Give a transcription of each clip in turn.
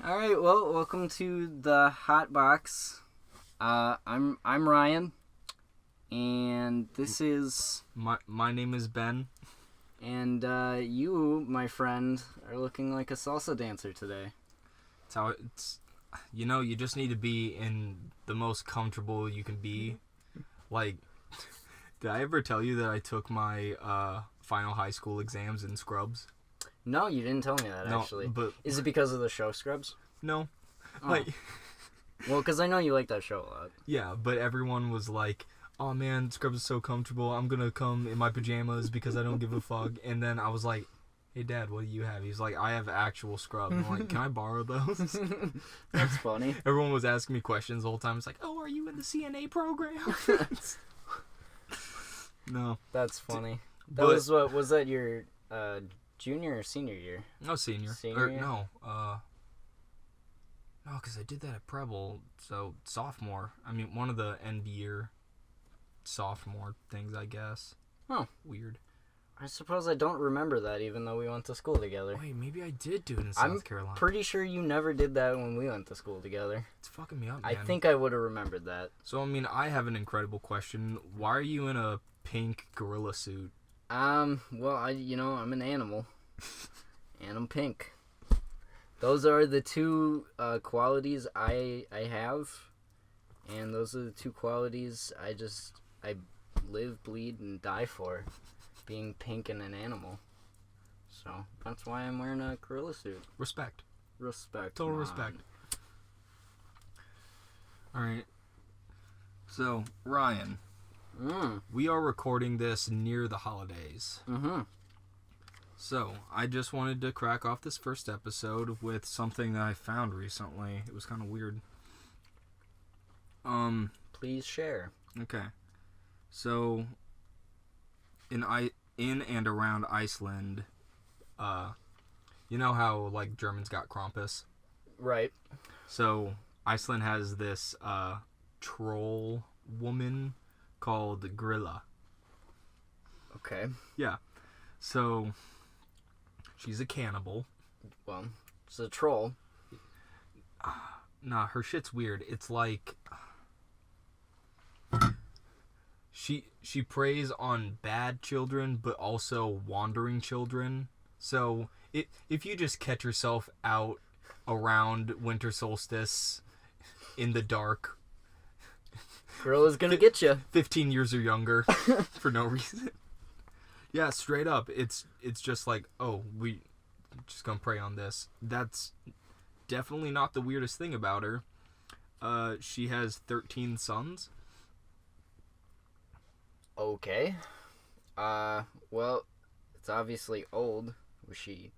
All right, well, welcome to the Hot Box. I'm Ryan, and this is My name is Ben. and you, my friend, are looking like a salsa dancer today. It's how it's. You just need to be in the most comfortable you can be. Like, did I ever tell you that I took my final high school exams in scrubs? No, you didn't tell me that, No, actually. but Is it because of the show Scrubs? no, Oh. like Well, because I know you like that show a lot. yeah, but everyone was like, "Oh man, Scrubs is so comfortable. I'm gonna come in my pajamas because I don't give a fuck." And then I was like, "Hey Dad, what do you have?" He's like, "I have actual scrubs." I'm like, "Can I borrow those?" That's funny. Everyone was asking me questions the whole time. It's like, "Oh, are you in the CNA program?" No. That's funny. That But- was what was that your junior or senior year? No, senior. Senior year? No, because I did that at Preble, so sophomore. I mean, one of the end year sophomore things, I guess. Oh. Weird. I suppose I don't remember that, even though we went to school together. Wait, maybe I did do it in I'm South Carolina. Pretty sure you never did that when we went to school together. It's fucking me up, I man. think I would have remembered that. So, I mean, I have an incredible question. Why are you in a pink gorilla suit? Well, I'm an animal. And I'm pink. Those are the two qualities I have. And those are the two qualities I live, bleed, and die for. Being pink and an animal. So, that's why I'm wearing a gorilla suit. Respect. Respect. Total man. respect. Alright. So, Ryan, we are recording this near the holidays. Mm-hmm. So, I just wanted to crack off this first episode with something that I found recently. It was kind of weird. Please share. Okay. So, in and around Iceland, you know how, like, Germans got Krampus? Right. So, Iceland has this, troll woman called Grilla. Okay. Yeah. So, she's a cannibal. Well, it's a troll. Nah, her shit's weird. It's like she preys on bad children, but also wandering children. So if you just catch yourself out around winter solstice in the dark, Gorilla's gonna get you. 15 years or younger, for no reason. Yeah, straight up. It's just like, oh, we just gonna prey on this. That's definitely not the weirdest thing about her. She has 13 sons. Okay. Well, it's obviously old. Was she?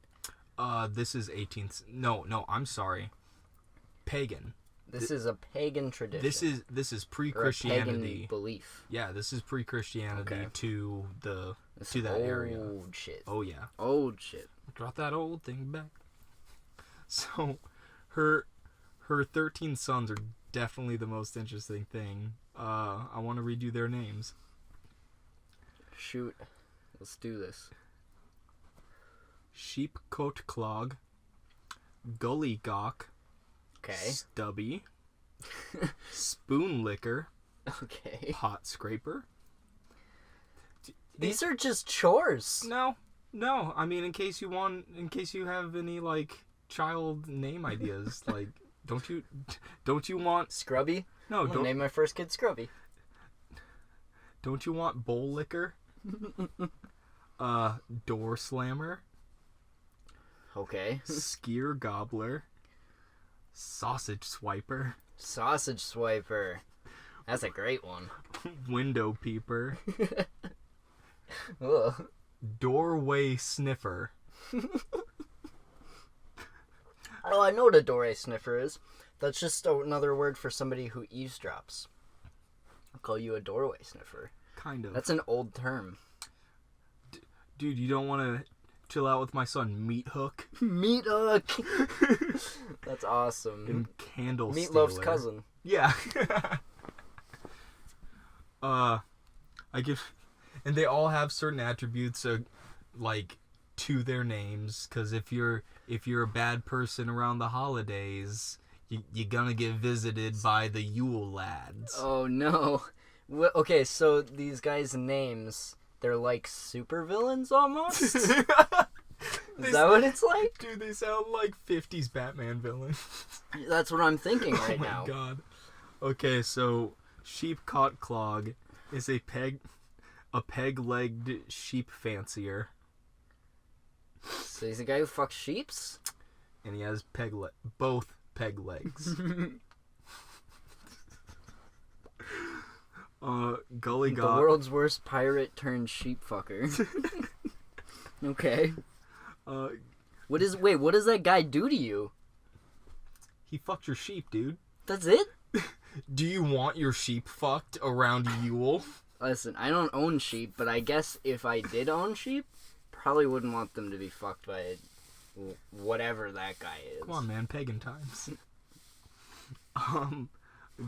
This is 18th. No, I'm sorry. Pagan. This is a pagan tradition. This is or a pre-Christianity. pagan belief. Yeah, this is pre-Christianity Okay. to the This to that old area. shit. Oh yeah. Old shit. Drop that old thing back. So, her 13 sons are definitely the most interesting thing. I want to read you their names. Shoot. Let's do this. Sheepcoat Clog, Gully Gawk, Okay. Stubby, Spoon Licker, Okay. Pot Scraper. These are just chores. No. I mean, in case you have any like child name ideas, like don't you want Scrubby. no I'm gonna don't name my first kid Scrubby. don't you want Bowl Licker? Door Slammer, Okay. Skier Gobbler, Sausage Swiper, Sausage Swiper. That's a great one. Window Peeper, Ugh. Doorway Sniffer. Oh, I know what a doorway sniffer is. That's just another word for somebody who eavesdrops. I'll call you a doorway sniffer. Kind of. That's an old term. Dude, you don't want to chill out with my son Meat Hook Meat Hook. That's awesome. and Candle Meatloaf's Stealer. cousin. Yeah. And they all have certain attributes, like, to their names. Because if you're if you're a bad person around the holidays, you're gonna get visited by the Yule lads. Oh no. Okay, so these guys' names, they're like supervillains almost? Is that what it's like? Dude, they sound like 50s Batman villains. That's what I'm thinking right Oh my now. god. Okay, so Sheepcote Clog is a peg-legged sheep fancier. So he's a guy who fucks sheeps? And he has both peg legs. Gully The Gawk. world's worst pirate turned sheep fucker. Okay. What does that guy do to you? He fucked your sheep, dude. That's it? Do you want your sheep fucked around Yule? Listen, I don't own sheep, but I guess if I did own sheep, probably wouldn't want them to be fucked by whatever that guy is. Come on, man. Pagan times.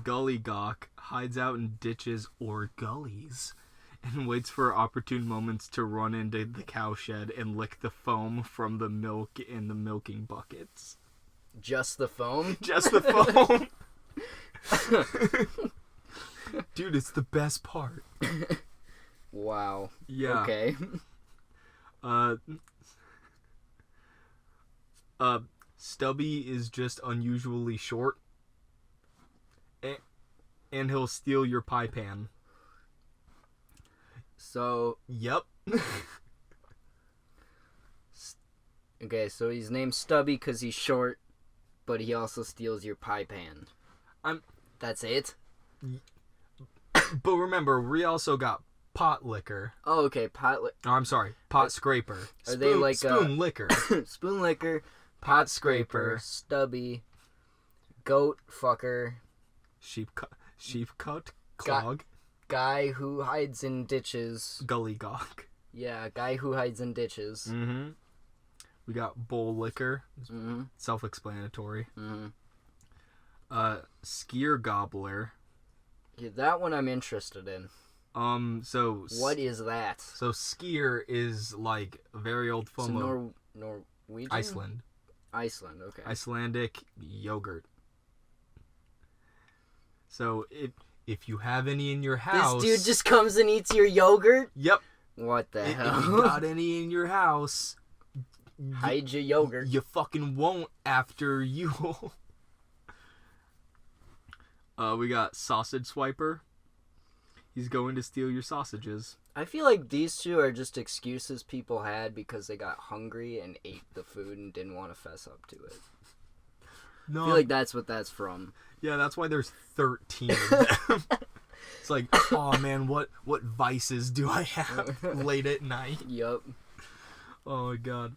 Gully Gawk hides out in ditches or gullies and waits for opportune moments to run into the cowshed and lick the foam from the milk in the milking buckets. Just the foam? Just the foam. Dude, it's the best part. Wow. Yeah. Okay. Stubby is just unusually short. And he'll steal your pie pan. So, Yep. okay, so he's named Stubby because he's short, but he also steals your pie pan. That's it? But remember, we also got pot liquor. Oh, okay, Oh, I'm sorry, pot scraper. Are they like spoon liquor? spoon liquor, pot scraper, Stubby, goat fucker, Sheepcote Clog, guy who hides in ditches. Gully Gawk. Yeah, guy who hides in ditches. Mm-hmm. We got bowl liquor. Mm-hmm. Self-explanatory. Mm-hmm. Skier gobbler. Yeah, that one I'm interested in. So What is that? So skier is like a very old form of Norwegian? Iceland. Iceland, okay. Icelandic yogurt. So if you have any in your house, This dude just comes and eats your yogurt? Yep. What the If hell? you got any in your house, Hide your yogurt. you fucking won't after you. We got sausage swiper. He's going to steal your sausages. I feel like these two are just excuses people had because they got hungry and ate the food and didn't want to fess up to it. No, I feel like that's what that's from. yeah, that's why there's 13 of them. It's like, oh man, what vices do I have late at night? Yup. Oh my god.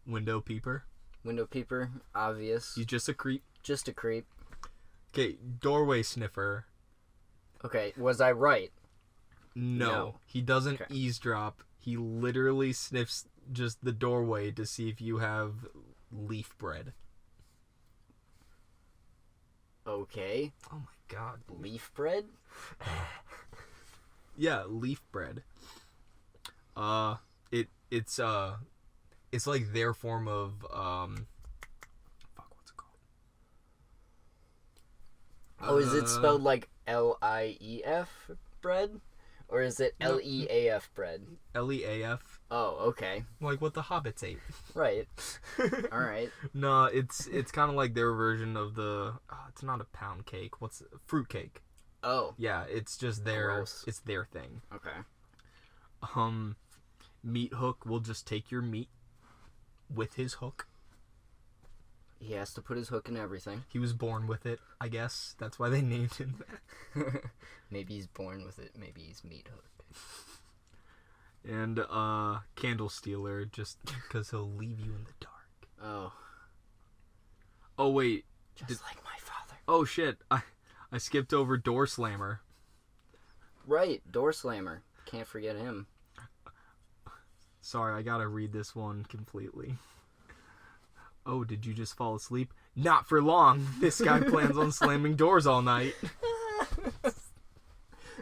Window peeper. Window peeper, obvious. He's just a creep. Just a creep. Okay, doorway sniffer. Okay, was I right? No. He doesn't Okay. eavesdrop. He literally sniffs just the doorway to see if you have leaf bread. Okay. Oh my god. Leaf bread? Yeah, leaf bread. It's like their form of fuck, what's it called? Oh, is it spelled like L-I-E-F bread? Or is it No. L-E-A-F bread? Leaf, Oh, okay. like what the hobbits ate. Right. Alright. No, it's kind of like their version of the. It's not a pound cake. What's fruit cake? Oh, Yeah, it's just their. Gross. It's their thing. okay. Meat hook will just take your meat with his hook. He has to put his hook in everything. He was born with it, I guess. That's why they named him that. Maybe he's born with it. Maybe he's meat hook. And candle stealer, just because he'll leave you in the dark. Oh, Oh wait. just like my father. Oh shit. I skipped over door slammer. Right, door slammer. Can't forget him. Sorry, I gotta read this one completely. Oh, did you just fall asleep? Not for long. This guy plans on slamming doors all night.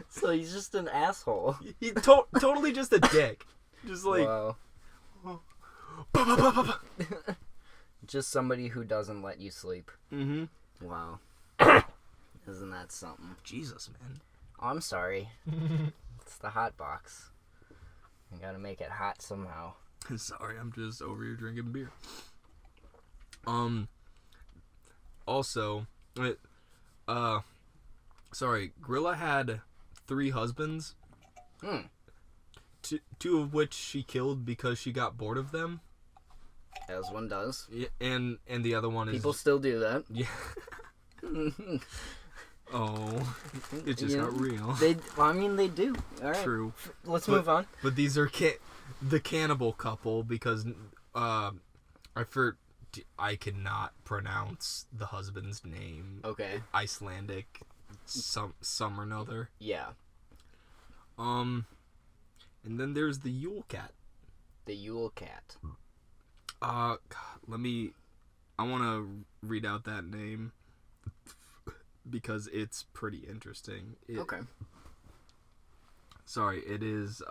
So he's just an asshole. He's totally just a dick. Just like, Wow. Just somebody who doesn't let you sleep. Mm-hmm. Wow. Isn't that something? Jesus, man. Oh, I'm sorry. It's the hot box. I gotta make it hot somehow. Sorry, I'm just over here drinking beer. Also, sorry, Grilla had 3 husbands. Two of which she killed because she got bored of them. As one does. Yeah, and the other one is... People still do that. Yeah. Oh, it's just not real. I mean, they do. All right. True. Let's move on. But these are the cannibal couple because I cannot pronounce the husband's name. Okay. Icelandic, some or another. Yeah. And then there's the Yule Cat. The Yule Cat. God, I want to read out that name because it's pretty interesting. Okay. Sorry, it is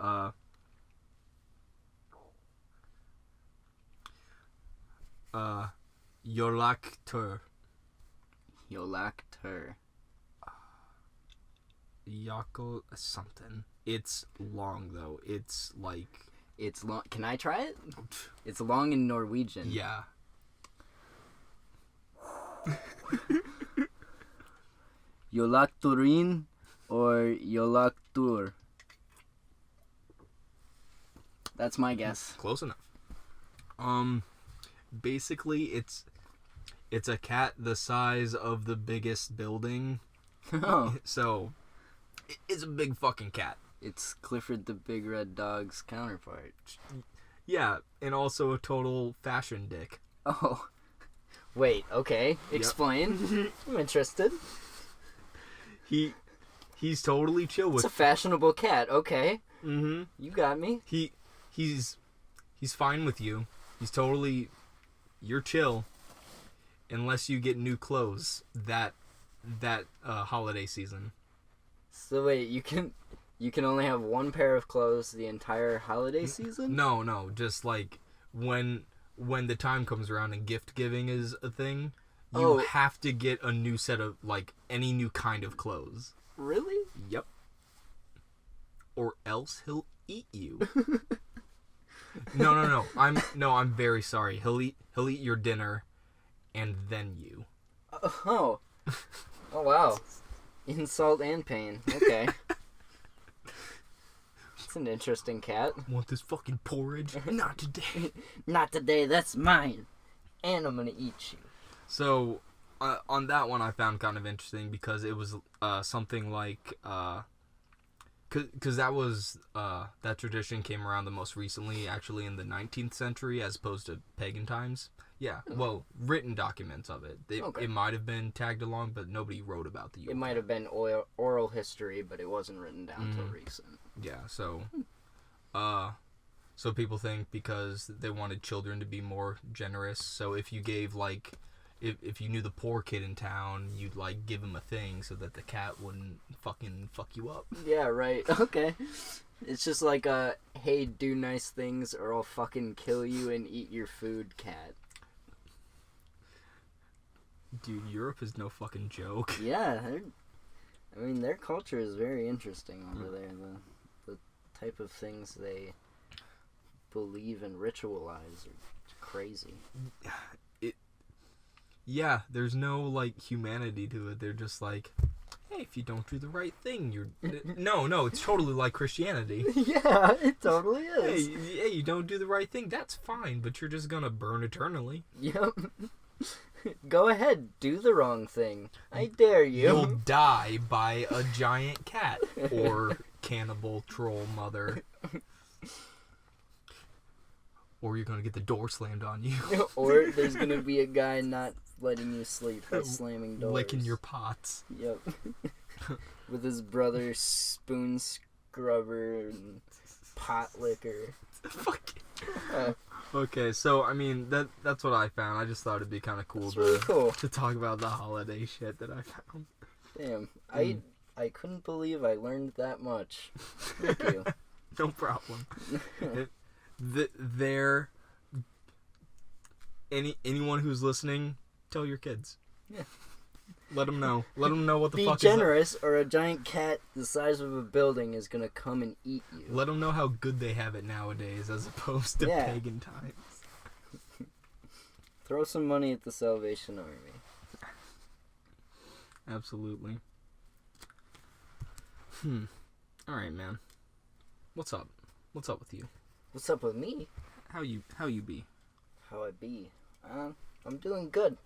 Yolaktur. Yolaktur. Yako something. It's long though. It's like... It's long. Can I try it? It's long in Norwegian. Yeah. Yolakturin or Yolaktur. That's my guess. Close enough. Basically it's a cat the size of the biggest building. Oh. So it's a big fucking cat. It's Clifford the Big Red Dog's counterpart. Yeah, and also a total fashion dick. Oh. Wait, okay. Explain. I'm interested. He's totally chill with... It's a fashionable cat, okay. Mm-hmm. You got me. He's fine with you. He's totally... You're chill. Unless you get new clothes that holiday season. So wait, you can only have one pair of clothes the entire holiday season? No, just like when the time comes around and gift giving is a thing, you have to get a new set of, like, any new kind of clothes. Really? Yep. Or else he'll eat you. No. I'm very sorry. He'll eat your dinner and then you. Oh wow. Insult and pain. Okay. It's an interesting cat. Want this fucking porridge? Not today. Not today, that's mine. And I'm gonna eat you. So, on that one I found kind of interesting because it was something like... Because that tradition came around the most recently, actually in the 19th century, as opposed to pagan times. Yeah, well, written documents of it. It might have been tagged along, but nobody wrote about the Yule It might have been oral history, but it wasn't written down till recent. Yeah, so people think because they wanted children to be more generous, so if you gave, like, if you knew the poor kid in town, you'd, like, give him a thing so that the cat wouldn't fucking fuck you up. Yeah, right. Okay. It's just like a, hey, do nice things or I'll fucking kill you and eat your food cat. Dude, Europe is no fucking joke. Yeah, their culture is very interesting over there. The type of things they believe and ritualize are crazy. Yeah, there's no, like, humanity to it. They're just like, hey, if you don't do the right thing, you're... No, it's totally like Christianity. Yeah, it totally is. Hey, you don't do the right thing, that's fine, but you're just gonna burn eternally. Yep. Go ahead, do the wrong thing. I dare you. You'll die by a giant cat or cannibal troll mother. Or you're gonna get the door slammed on you. Or there's gonna be a guy not letting you sleep by slamming doors. Licking your pots. Yep. With his brother's spoon scrubber and pot liquor. Fuck. Okay, so I mean that's what I found. I just thought it'd be kind of cool, really cool to talk about the holiday shit that I found. Damn, I couldn't believe I learned that much. Thank you. No problem. anyone who's listening, tell your kids. Yeah. Let them know. Let them know what the Be fuck generous, or a giant cat the size of a building is gonna come and eat you. Let them know how good they have it nowadays, as opposed to pagan times. Throw some money at the Salvation Army. Absolutely. All right, man. What's up? What's up with you? What's up with me? How you be? How I be? I'm doing good.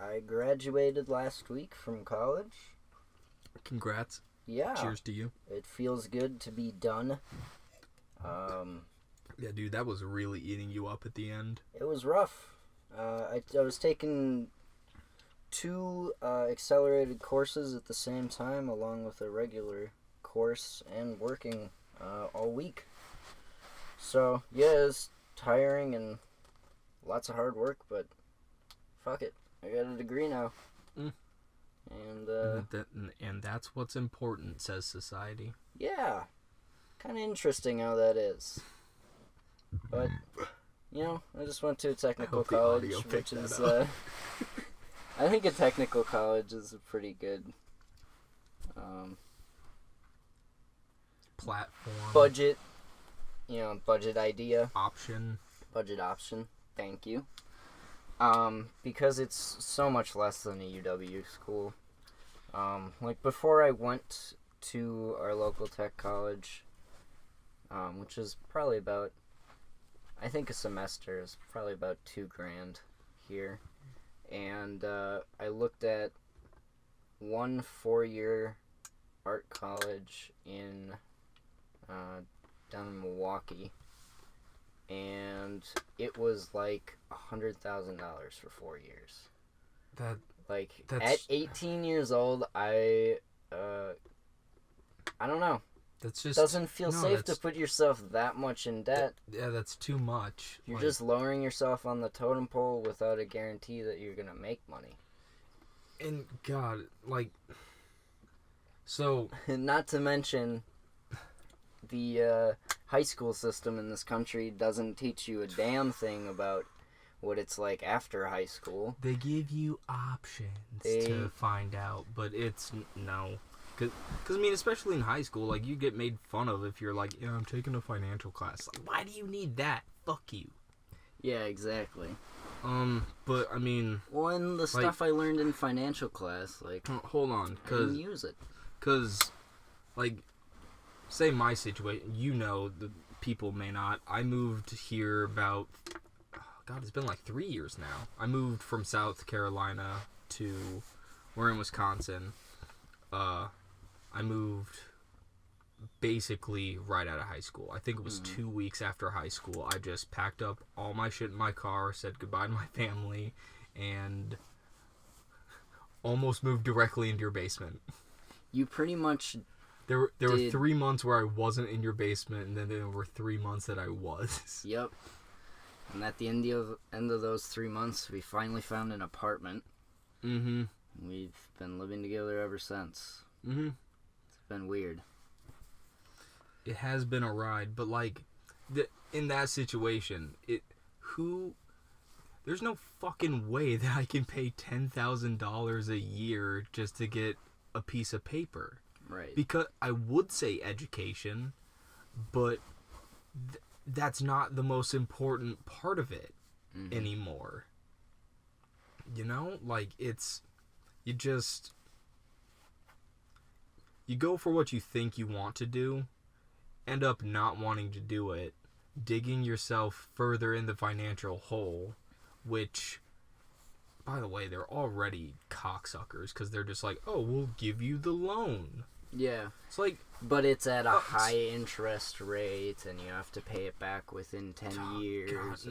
I graduated last week from college. Congrats. Yeah. Cheers to you. It feels good to be done. Yeah, dude, that was really eating you up at the end. It was rough. I was taking 2 accelerated courses at the same time, along with a regular course, and working all week. So, yeah, it's tiring and lots of hard work, but fuck it. I got a degree now. And that's what's important, says society. Yeah. Kind of interesting how that is. But, you know, I just went to a technical college, which is, I think a technical college is a pretty good, platform. budget idea. Budget option. Thank you. Because it's so much less than a UW school. Like, before I went to our local tech college, which is probably about, I think a semester is probably about $2,000 here. And, I looked at one 4-year art college in, down in Milwaukee. And it was like $100,000 for 4 years. At 18 years old, I don't know. That's just doesn't feel safe to put yourself that much in debt. Yeah, that's too much. You're just lowering yourself on the totem pole without a guarantee that you're gonna make money. And God, so not to mention, the high school system in this country doesn't teach you a damn thing about what it's like after high school. They give you options to find out, but it's no. Because, I mean, especially in high school, you get made fun of if you're like, yeah, I'm taking a financial class. Like, why do you need that? Fuck you. Yeah, exactly. But, I mean... Well, and the stuff I learned in financial class, hold on, I didn't use it. Because, say my situation, the people may not. I moved here about... God, it's been 3 years now. I moved from South Carolina to... We're in Wisconsin. I moved basically right out of high school. I think it was 2 weeks after high school. I just packed up all my shit in my car, said goodbye to my family, and almost moved directly into your basement. You pretty much... There were 3 months where I wasn't in your basement, and then there were 3 months that I was. Yep. And at the end of those 3 months, we finally found an apartment. Mm-hmm. We've been living together ever since. Mm-hmm. It's been weird. It has been a ride, but in that situation, there's no fucking way that I can pay $10,000 a year just to get a piece of paper. Right. Because I would say education, but that's not the most important part of it anymore. You know? You go for what you think you want to do, end up not wanting to do it, digging yourself further in the financial hole, which, by the way, they're already cocksuckers, because they're just like, oh, we'll give you the loan. Yeah. It's like... But it's at a high interest rate, and you have to pay it back within 10 years.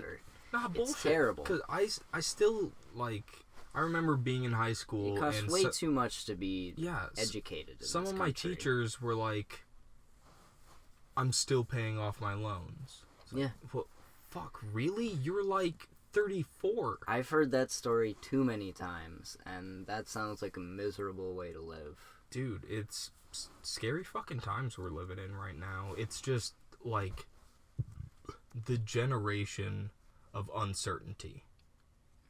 Nah, bullshit. It's terrible. Because I still, I remember being in high school. It costs way too much to be educated in some this of my country. teachers were like, I'm still paying off my loans. Yeah. Well, fuck, really? You're 34. I've heard that story too many times, and that sounds like a miserable way to live. Dude, it's scary fucking times we're living in right now. It's just, the generation of uncertainty.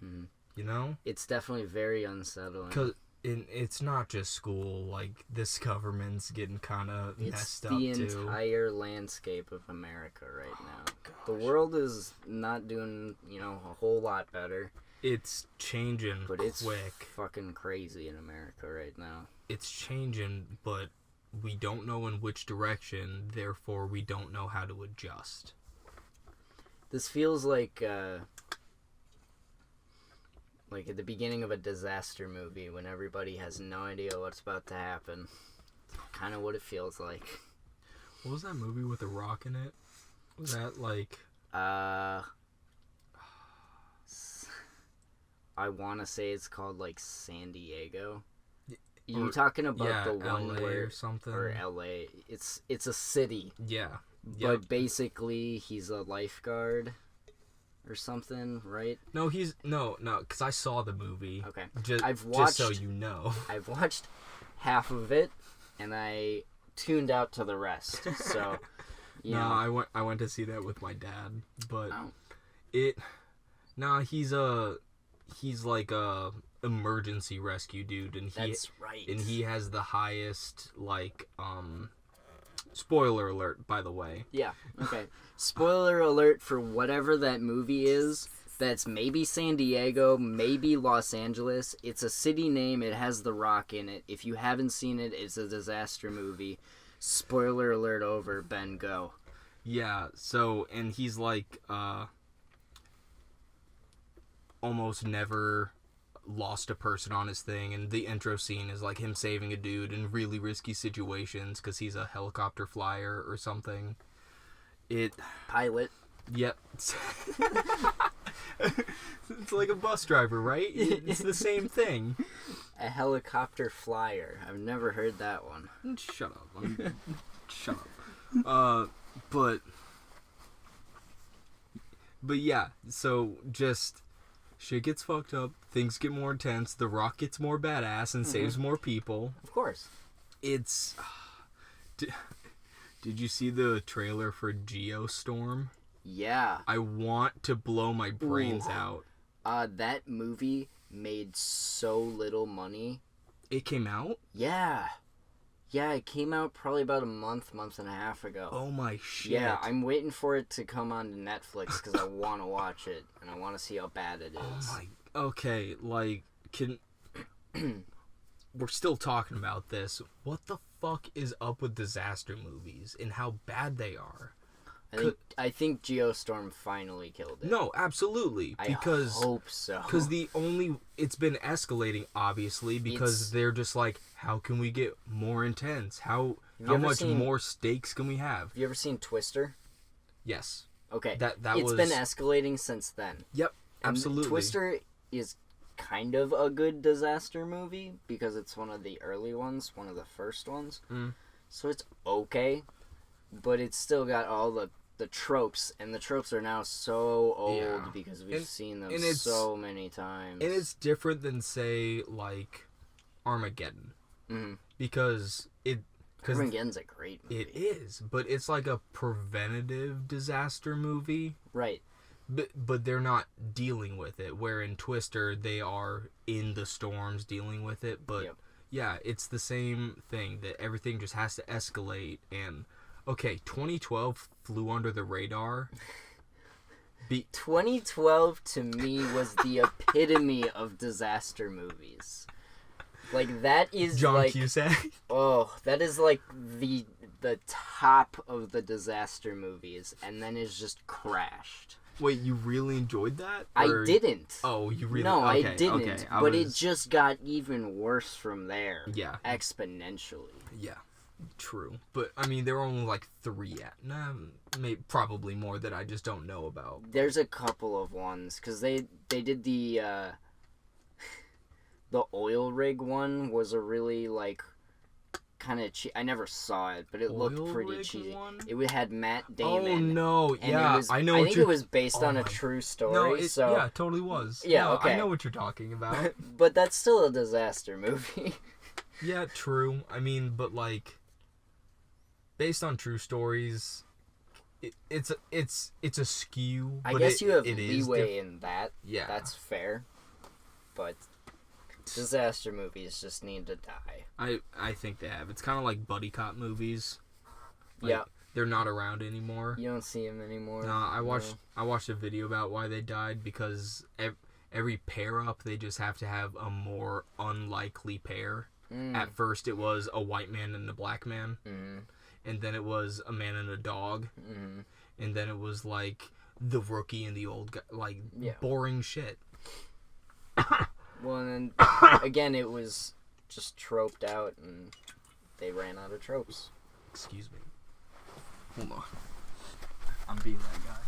Mhm. You know? It's definitely very unsettling. Because it's not just school. Like, this government's getting kind of messed up, too. It's the entire landscape of America right now. The Gosh. world is not doing, a whole lot better. It's changing But it's quick. fucking crazy in America right now. It's changing, but we don't know in which direction, therefore we don't know how to adjust. This feels like at the beginning of a disaster movie when everybody has no idea what's about to happen. It's kind of what it feels like. What was that movie with The Rock in it? Was that like... I want to say it's called like San Diego. Or- You talking about the one LA where or something? or LA? It's a city, Yeah. but basically he's a lifeguard or something, right? No, because I saw the movie. Okay. Just, I've just so watched- you know. I've watched half of it and I tuned out to the rest. So, No, I went to see that with my dad, but Oh. he's like a emergency rescue dude, and That's right. he has the highest spoiler alert, by the way. Yeah. Okay. Spoiler alert for whatever that movie is. That's maybe San Diego, maybe Los Angeles. It's a city name. It has The Rock in it. If you haven't seen it, it's a disaster movie. Spoiler alert over. Ben, go. Yeah, so, and he's like almost never lost a person on his thing, and the intro scene is like him saving a dude in really risky situations because he's a helicopter flyer or something. Pilot. Yep. It's like a bus driver, right? It's the same thing. A helicopter flyer. I've never heard that one. Shut up. Shut up. But yeah, so just shit gets fucked up, things get more intense, The Rock gets more badass and saves more people. Of course. It's did you see the trailer for Geostorm? Yeah. I want to blow my brains Ooh. out. That movie made so little money. It came out? Yeah. Yeah, it came out probably about a month and a half ago. Oh my shit. Yeah, I'm waiting for it to come on to Netflix because I want to watch it and I want to see how bad it is. Oh my. Okay, like, we're still talking about this. What the fuck is up with disaster movies and how bad they are? I think Geostorm finally killed it. No, absolutely. Because I hope so. Because it's been escalating, obviously, because they're just like, how can we get more intense? How much more stakes can we have? Have you ever seen Twister? Yes. Okay. It's It's been escalating since then. Yep, And absolutely. Twister is kind of a good disaster movie because it's one of the early ones, one of the first ones. Mm. So it's okay, but it's still got all the tropes, and the tropes are now so old because we've seen them so many times. And it's different than, say, like, Armageddon. Mm-hmm. Because Armageddon's a great movie. It is, but it's like a preventative disaster movie. Right. But they're not dealing with it, where in Twister, they are in the storms dealing with it. But, yeah, it's the same thing, that everything just has to escalate, and... Okay, 2012 flew under the radar. 2012 to me was the epitome of disaster movies. Like that is John Cusack. Oh, that is like the top of the disaster movies, and then it's just crashed. Wait, you really enjoyed that? I didn't. Oh, you really? No, okay, I didn't. Okay, but it just got even worse from there. Yeah. Exponentially. Yeah. True, but I mean there were only like 3 maybe probably more that I just don't know about. There's a couple of ones because they did the oil rig one was a really like kind of I never saw it, but it looked pretty cheesy. One? It had Matt Damon. Oh no, yeah, I know. I think it was based on a true story. No, yeah, it totally was. Yeah, okay. I know what you're talking about. But that's still a disaster movie. Yeah, true. I mean, but like. Based on true stories, it's a skew. I but guess you have it is leeway in that. Yeah. That's fair. But disaster movies just need to die. I think they have. It's kind of like buddy cop movies. Like, Yeah. They're not around anymore. You don't see them anymore. No, I watched a video about why they died because every pair up they just have to have a more unlikely pair. At first it was a white man and a black man. And then it was a man and a dog. And then it was like the rookie and the old guy, like boring shit. Well, and then again it was just troped out and they ran out of tropes. Excuse me. Hold on. I'm being that guy.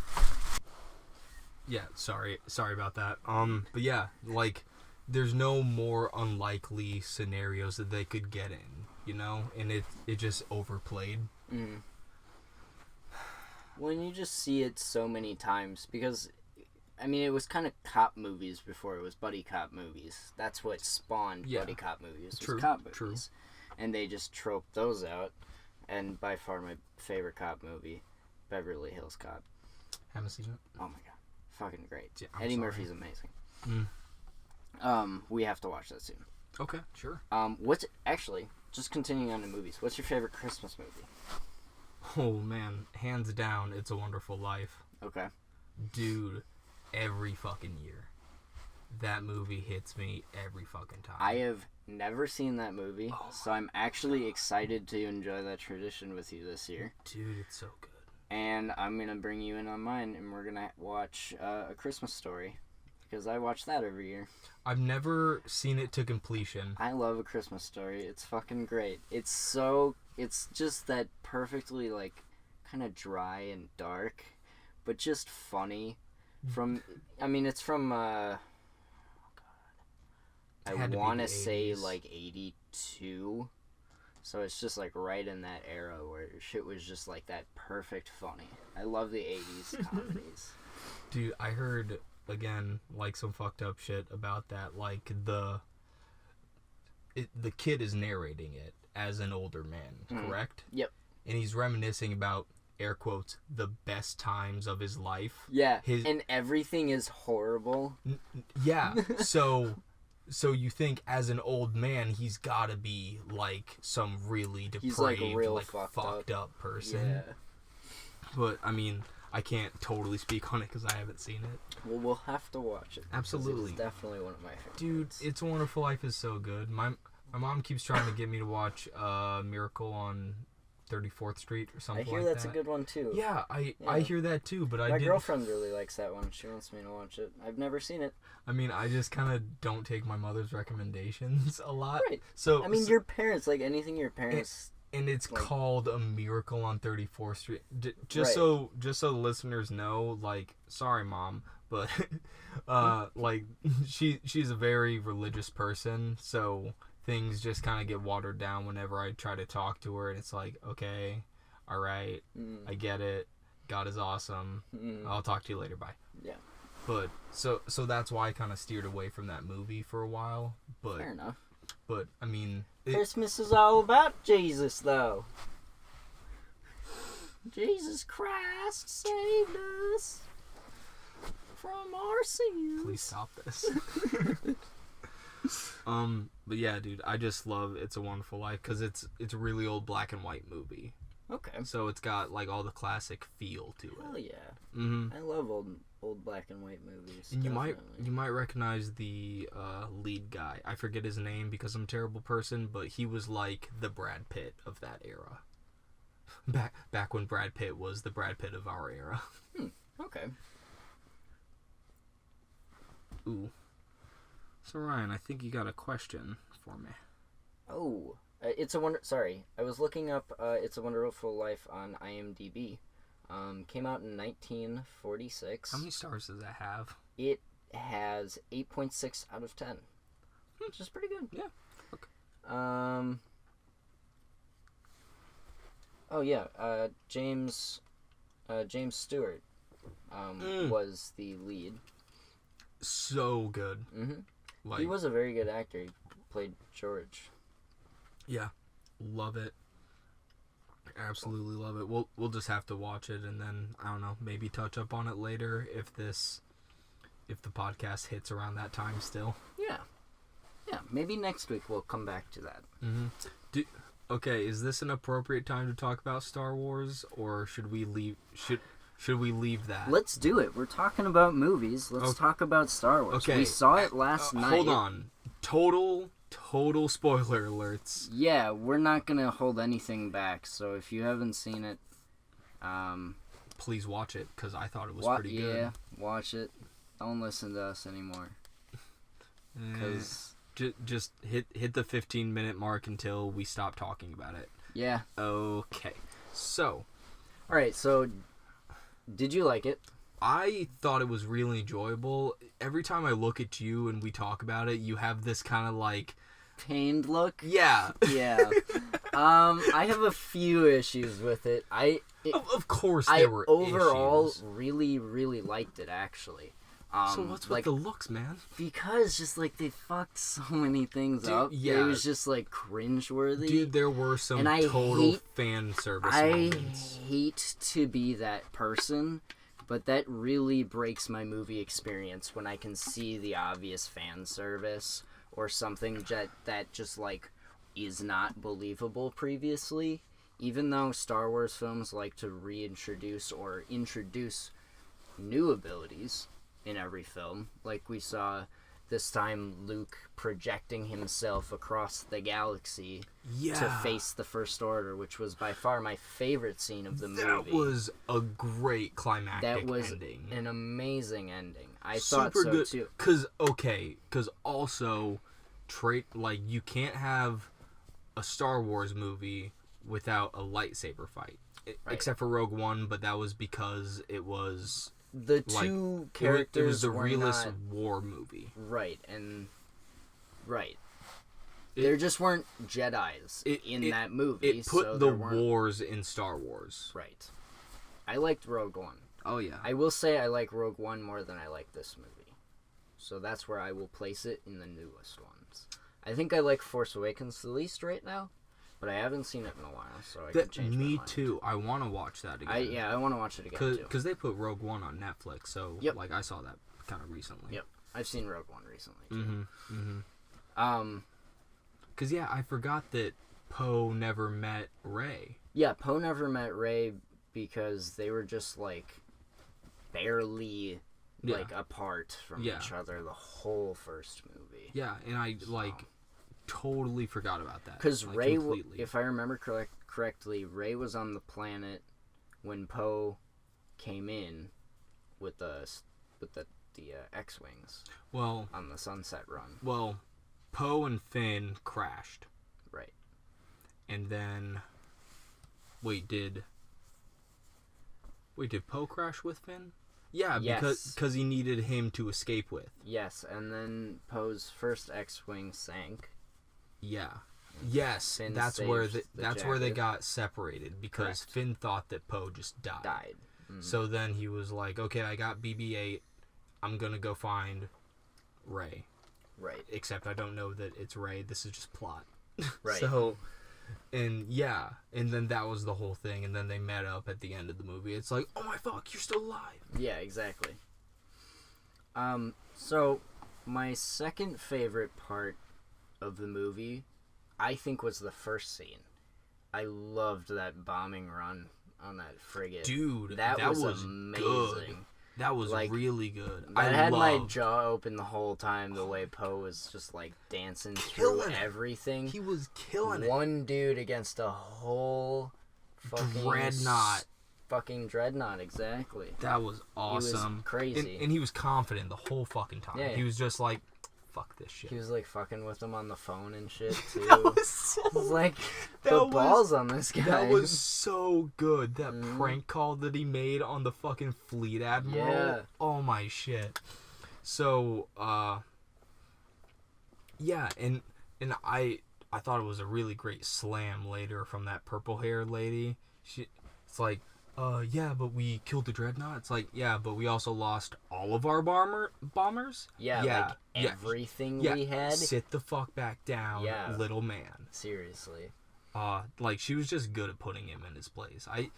Yeah, sorry about that. But yeah, like, there's no more unlikely scenarios that they could get in, you know? And it just overplayed. When you just see it so many times, because, I mean, it was kind of cop movies before it was buddy cop movies. That's what spawned buddy cop movies, was cop movies. True. And they just troped those out. And by far my favorite cop movie, Beverly Hills Cop. Haven't seen it. Oh my god. Fucking great. Yeah, Eddie Murphy's amazing. We have to watch that soon. Okay, sure. Actually, just continuing on the movies, what's your favorite Christmas movie? Oh man, hands down, It's a Wonderful Life. Okay. Dude, every fucking year. That movie hits me every fucking time. I have never seen that movie, so I'm actually excited to enjoy that tradition with you this year. Dude, it's so good. And I'm going to bring you in on mine, and we're going to watch A Christmas Story, because I watch that every year. I've never seen it to completion. I love A Christmas Story. It's fucking great. It's just that perfectly, like, kind of dry and dark, but just funny. It's from, I want to say, like, 82. So it's just, like, right in that era where shit was just, like, that perfect funny. I love the 80s comedies. Dude, I heard, again, like, some fucked up shit about that. Like, the kid is narrating it as an older man, correct? Yep. And he's reminiscing about, air quotes, the best times of his life. Yeah, and everything is horrible. Yeah, So you think as an old man he's gotta be like some really depraved, he's like a real fucked up person. Yeah. But I mean, I can't totally speak on it because I haven't seen it. Well, we'll have to watch it. Absolutely. It's definitely one of my favorites. Dude, It's a Wonderful Life is so good. My mom keeps trying to get me to watch Miracle on 34th Street or something like that. I hear that's a good one too. Yeah, I hear that too, but my girlfriend really likes that one. She wants me to watch it. I've never seen it. I mean, I just kind of don't take my mother's recommendations a lot. Right. So I mean, your parents, like anything your parents... And it's like, called A Miracle on 34th Street. Just so the listeners know, like, sorry, Mom, but like she's a very religious person, so things just kind of get watered down whenever I try to talk to her, and it's like, okay, all right, I get it. God is awesome. I'll talk to you later. Bye. Yeah. But so that's why I kind of steered away from that movie for a while. But fair enough. But I mean, Christmas is all about Jesus, though. Jesus Christ saved us from our sins. Please stop this. But yeah, dude, I just love It's a Wonderful Life because it's a really old black and white movie. Okay. So it's got like all the classic feel to it. Hell yeah. Mm-hmm. I love old black and white movies. And you might recognize the lead guy. I forget his name because I'm a terrible person, but he was like the Brad Pitt of that era. Back when Brad Pitt was the Brad Pitt of our era. Okay. Ooh. So Ryan, I think you got a question for me. Oh, Sorry, I was looking up It's a Wonderful Life on IMDb. Came out in 1946. How many stars does that have? It has 8.6 out of 10, which is pretty good. Yeah. Okay. Oh yeah. James Stewart was the lead. So good. Mm-hmm. Like, he was a very good actor. He played George. Yeah, love it. Absolutely love it. We'll just have to watch it and then I don't know, maybe touch up on it later if the podcast hits around that time still. Yeah, maybe next week we'll come back to that. Mm-hmm. Okay, is this an appropriate time to talk about Star Wars, or should we leave that? Let's do it. We're talking about movies. Let's talk about Star Wars. Okay. We saw it last night. Hold on. Total spoiler alerts. Yeah, we're not going to hold anything back, so if you haven't seen it, please watch it, because I thought it was pretty good. Yeah, watch it. Don't listen to us anymore. Because... Just hit the 15-minute mark until we stop talking about it. Yeah. Okay. So. All right. So, did you like it? I thought it was really enjoyable. Every time I look at you and we talk about it, you have this kind of like pained look. Yeah. Yeah. I have a few issues with it. Of course there were overall issues. really liked it actually. So what's with the looks, man? Because just like they fucked so many things up. Yeah. It was just like cringeworthy. Dude, there were some total fan service moments. I hate to be that person, but that really breaks my movie experience when I can see the obvious fan service or something that just like is not believable previously. Even though Star Wars films like to reintroduce or introduce new abilities in every film, like we saw this time Luke projecting himself across the galaxy to face the First Order, which was by far my favorite scene of the movie. That was a great climactic ending. That was an amazing ending. I thought so good. Too. Because also, you can't have a Star Wars movie without a lightsaber fight. Right. Except for Rogue One, but that was because it was... The two characters it was the were realest not... war movie. Right, and... Right. There just weren't Jedis in that movie. It put the wars in Star Wars. Right. I liked Rogue One. Oh, yeah. I will say I like Rogue One more than I like this movie. So that's where I will place it in the newest ones. I think I like Force Awakens the least right now. But I haven't seen it in a while, so I can change my mind. Me too. I want to watch that again. I want to watch it again, too. Because they put Rogue One on Netflix, so I saw that kind of recently. Yep. I've seen Rogue One recently, too. Mm-hmm. Mm-hmm. Because, I forgot that Poe never met Rey. Yeah, Poe never met Rey because they were just, barely, apart from each other the whole first movie. Yeah, and I totally forgot about that. Because Rey, if I remember correctly, Rey was on the planet when Poe came in with the X-wings. Well, on the Sunset Run. Well, Poe and Finn crashed. Right. And then, did Poe crash with Finn? Yeah, because he needed him to escape with. Yes, and then Poe's first X-wing sank. Yeah. Yes, Finn that's where they got separated because Correct. Finn thought that Poe just died. Mm-hmm. So then he was like, "Okay, I got BB-8. I'm gonna go find Rey." Right. Except I don't know that it's Rey. This is just plot. Right. So, and then that was the whole thing. And then they met up at the end of the movie. It's like, oh my fuck, you're still alive. Yeah, exactly. So my second favorite part of the movie, I think, was the first scene. I loved that bombing run on that frigate. Dude, that was amazing. Good. That was really good. I had my jaw open the whole time, the way Poe was just dancing through everything. He was killing it. One dude against a whole fucking dreadnought. Fucking dreadnought, exactly. That was awesome. He was crazy. And he was confident the whole fucking time. Yeah. He was just like, fuck this shit. He was fucking with him on the phone and shit too. That was so... balls on this guy. That was so good. That prank call that he made on the fucking fleet admiral. Yeah. Oh my shit. So, and I thought it was a really great slam later from that purple haired lady. It's like, yeah, but we killed the dreadnought. It's like, yeah, but we also lost all of our bombers. Yeah, everything we had. Sit the fuck back down, little man. Seriously. Like she was just good at putting him in his place. I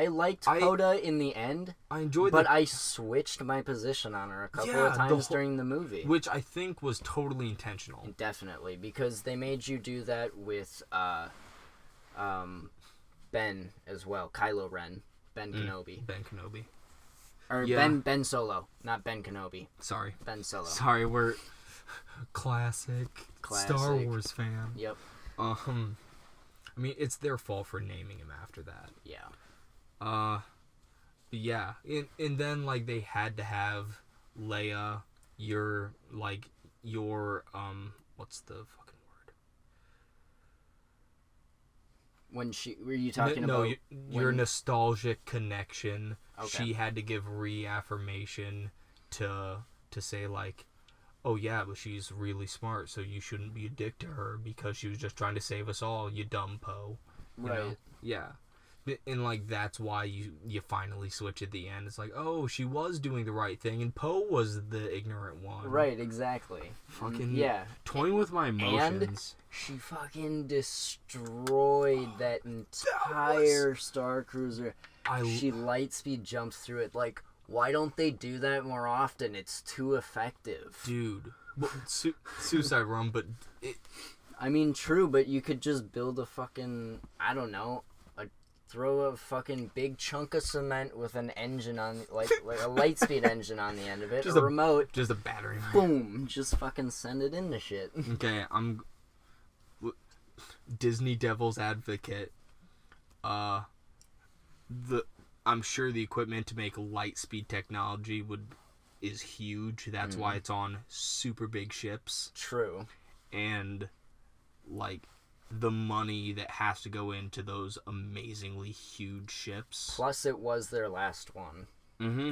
liked Hoda in the end. I enjoyed, but I switched my position on her a couple of times during the movie, which I think was totally intentional. Definitely, because they made you do that with Ben as well, Kylo Ren, Ben Kenobi, or Ben Solo, not Ben Kenobi. Sorry, Ben Solo. Sorry, we're classic Star Wars fan. Yep. I mean, it's their fault for naming him after that. Yeah. Yeah. And then, like, they had to have Leia, what's the fucking word? Were you talking about? Your nostalgic connection. Okay. She had to give reaffirmation to say, like, oh yeah, but she's really smart, so you shouldn't be a dick to her because she was just trying to save us all, you dumb Poe. Right. Know? Yeah. And, like, that's why you finally switch at the end. It's like, oh, she was doing the right thing, and Poe was the ignorant one. Right, exactly. Fucking, yeah. Toying with my emotions. And she fucking destroyed that entire Star Cruiser. She light speed jumps through it. Like, why don't they do that more often? It's too effective. Dude. Well, Suicide Run, but... I mean, true, but you could just build a fucking... I don't know... Throw a fucking big chunk of cement with an engine on... Like a light speed engine on the end of it. Just a remote. Just a battery. Boom. Just fucking send it into shit. Okay, I'm... Disney Devil's Advocate. I'm sure the equipment to make light speed technology is huge. That's why it's on super big ships. True. And, like, the money that has to go into those amazingly huge ships. Plus, it was their last one. Mm-hmm.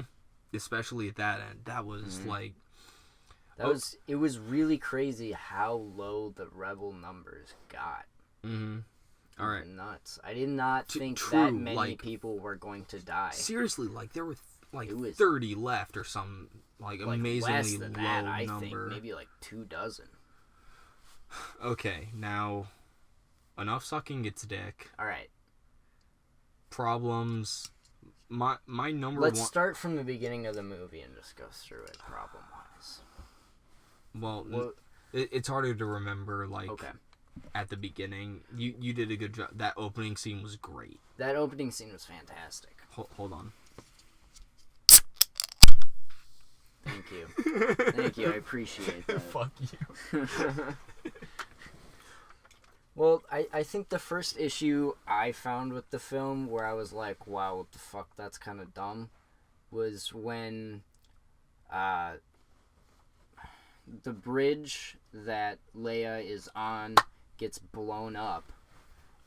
Especially at that end. That was, like... It was really crazy how low the Rebel numbers got. Mm-hmm. All right. Nuts. I did not think that many people were going to die. Seriously, like, there were, 30 left or some, amazingly less than low that, I number. think. Maybe, 24. Okay, now... Enough sucking its dick. All right. Problems. My number Let's start from the beginning of the movie and just go through it problem-wise. Well, it's harder to remember, at the beginning. You did a good job. That opening scene was great. That opening scene was fantastic. Hold on. Thank you. Thank you. I appreciate that. Fuck you. Well, I think the first issue I found with the film where I was like, wow, what the fuck, that's kind of dumb, was when the bridge that Leia is on gets blown up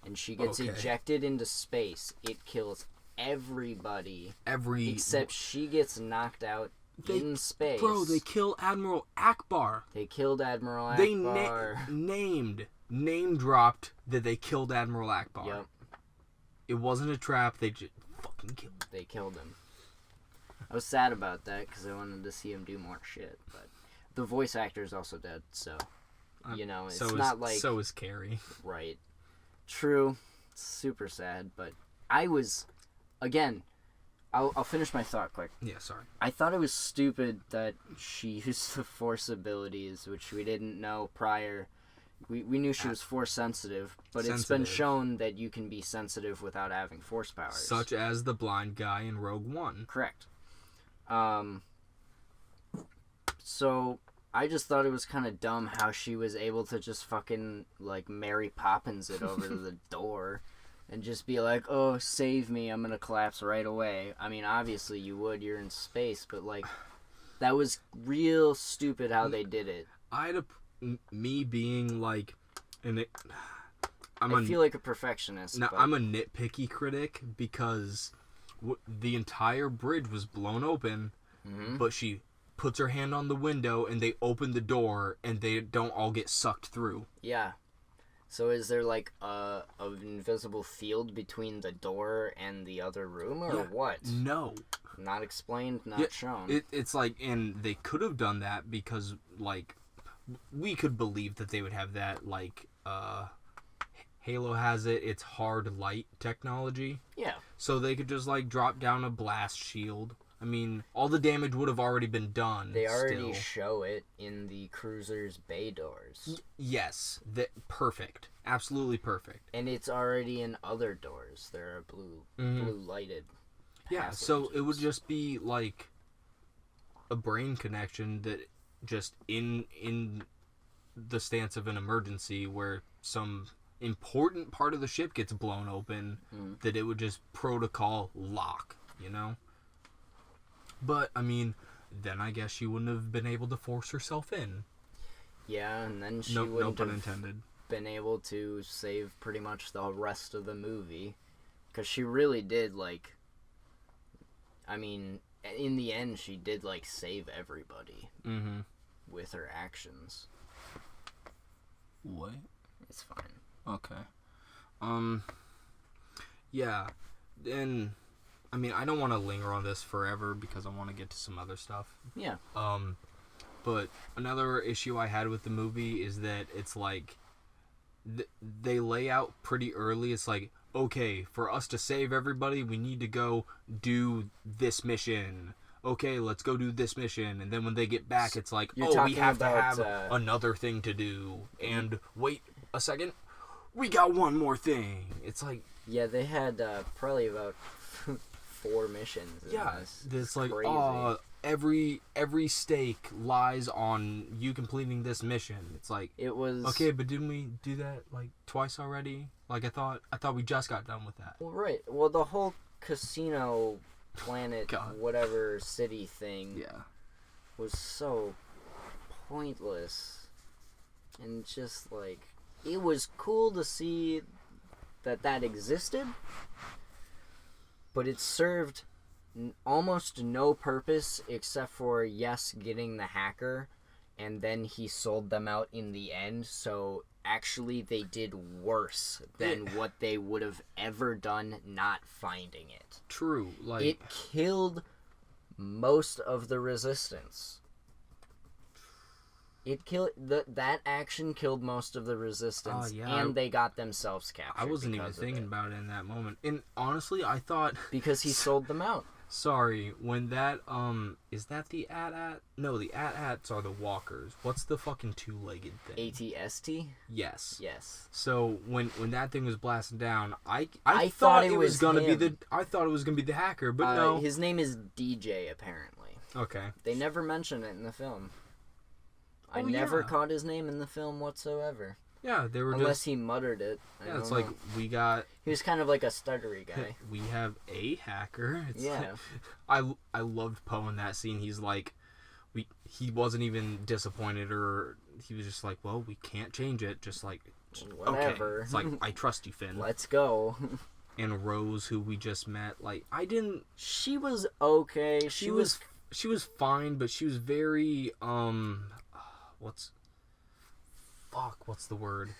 and she gets ejected into space. It kills everybody. Except she gets knocked out in space. Bro, they kill Admiral Akbar. They killed Admiral Akbar. They name dropped that they killed Admiral Akbar. Yep. It wasn't a trap. They just fucking killed him. They killed him. I was sad about that because I wanted to see him do more shit. But the voice actor is also dead, so it's not like so is Carrie. Right. True. Super sad, but I was again. I'll finish my thought quick. Yeah, sorry. I thought it was stupid that she used the Force abilities, which we didn't know prior. We knew she was Force sensitive, but it's been shown that you can be sensitive without having Force powers. Such as the blind guy in Rogue One. Correct. So I just thought it was kind of dumb how she was able to just fucking, Mary Poppins it over to the door and just be like, oh, save me, I'm gonna collapse right away. I mean, obviously you would, you're in space, but, that was real stupid how they did it. Me being I feel like a perfectionist. Now, I'm a nitpicky critic because the entire bridge was blown open, but she puts her hand on the window and they open the door and they don't all get sucked through. Yeah. So is there an invisible field between the door and the other room or what? No. Not explained, not shown. It's and they could have done that because we could believe that they would have that Halo has it's hard light technology. Yeah. So they could just like drop down a blast shield. I mean, all the damage would have already been done. They already still. show it in the cruiser's bay doors. Yes, perfect. Absolutely perfect. And it's already in other doors. There are blue lighted. Yeah, so it would just be like a brain connection that just in the stance of an emergency where some important part of the ship gets blown open, that it would just protocol lock, you know? But, I mean, then I guess she wouldn't have been able to force herself in. Yeah, and then she No wouldn't pun have intended. been able to save pretty much the rest of the movie. Because she really did, like... I mean, in the end, she did, like, save everybody. With her actions. What? It's fine. Okay. Yeah, and... I mean, I don't want to linger on this forever because I want to get to some other stuff. Yeah. But another issue I had with the movie is that it's like they lay out pretty early. It's like, okay, for us to save everybody, we need to go do this mission. Okay, let's go do this mission. And then when they get back, it's like, You're oh, we talking have to about, have another thing to do. And wait a second, we got one more thing. It's like... Yeah, they had probably about 4 missions. Yeah, this. it's like, crazy. every stake lies on you completing this mission. It's like, It was... okay, but didn't we do that like twice already? Like I thought we just got done with that. Well, right. Well, the whole casino planet, God. whatever city thing, Yeah. was so pointless. And just like, it was cool to see that existed, but it served almost no purpose except for, yes, getting the hacker, and then he sold them out in the end, so actually they did worse than what they would have ever done not finding it. True, like It killed most of the resistance. It killed that action killed most of the resistance, yeah, and they got themselves captured. I wasn't even because of thinking it. about it in that moment. And honestly, I thought Because he sold them out. sorry, when that is that the AT-AT? No, the AT-ATs are the walkers. What's the fucking two-legged thing? ATST? Yes. Yes. So when that thing was blasting down, I thought it it was was gonna be him. I thought it was gonna be the hacker, but no. His name is DJ, apparently. Okay. They never mention it in the film. I Oh, never yeah. caught his name in the film whatsoever. Yeah, they were Unless just he muttered it. yeah. It's like we got He was kind of like a stuttery guy. we have a hacker. It's Yeah. like, I loved Poe in that scene. He's like, he wasn't even disappointed, or he was just like, well, we can't change it. Just like, Whatever. Okay. It's like, I trust you, Finn. Let's go. And Rose, who we just met, like I didn't. She was okay. She was fine, but she was very what's the word?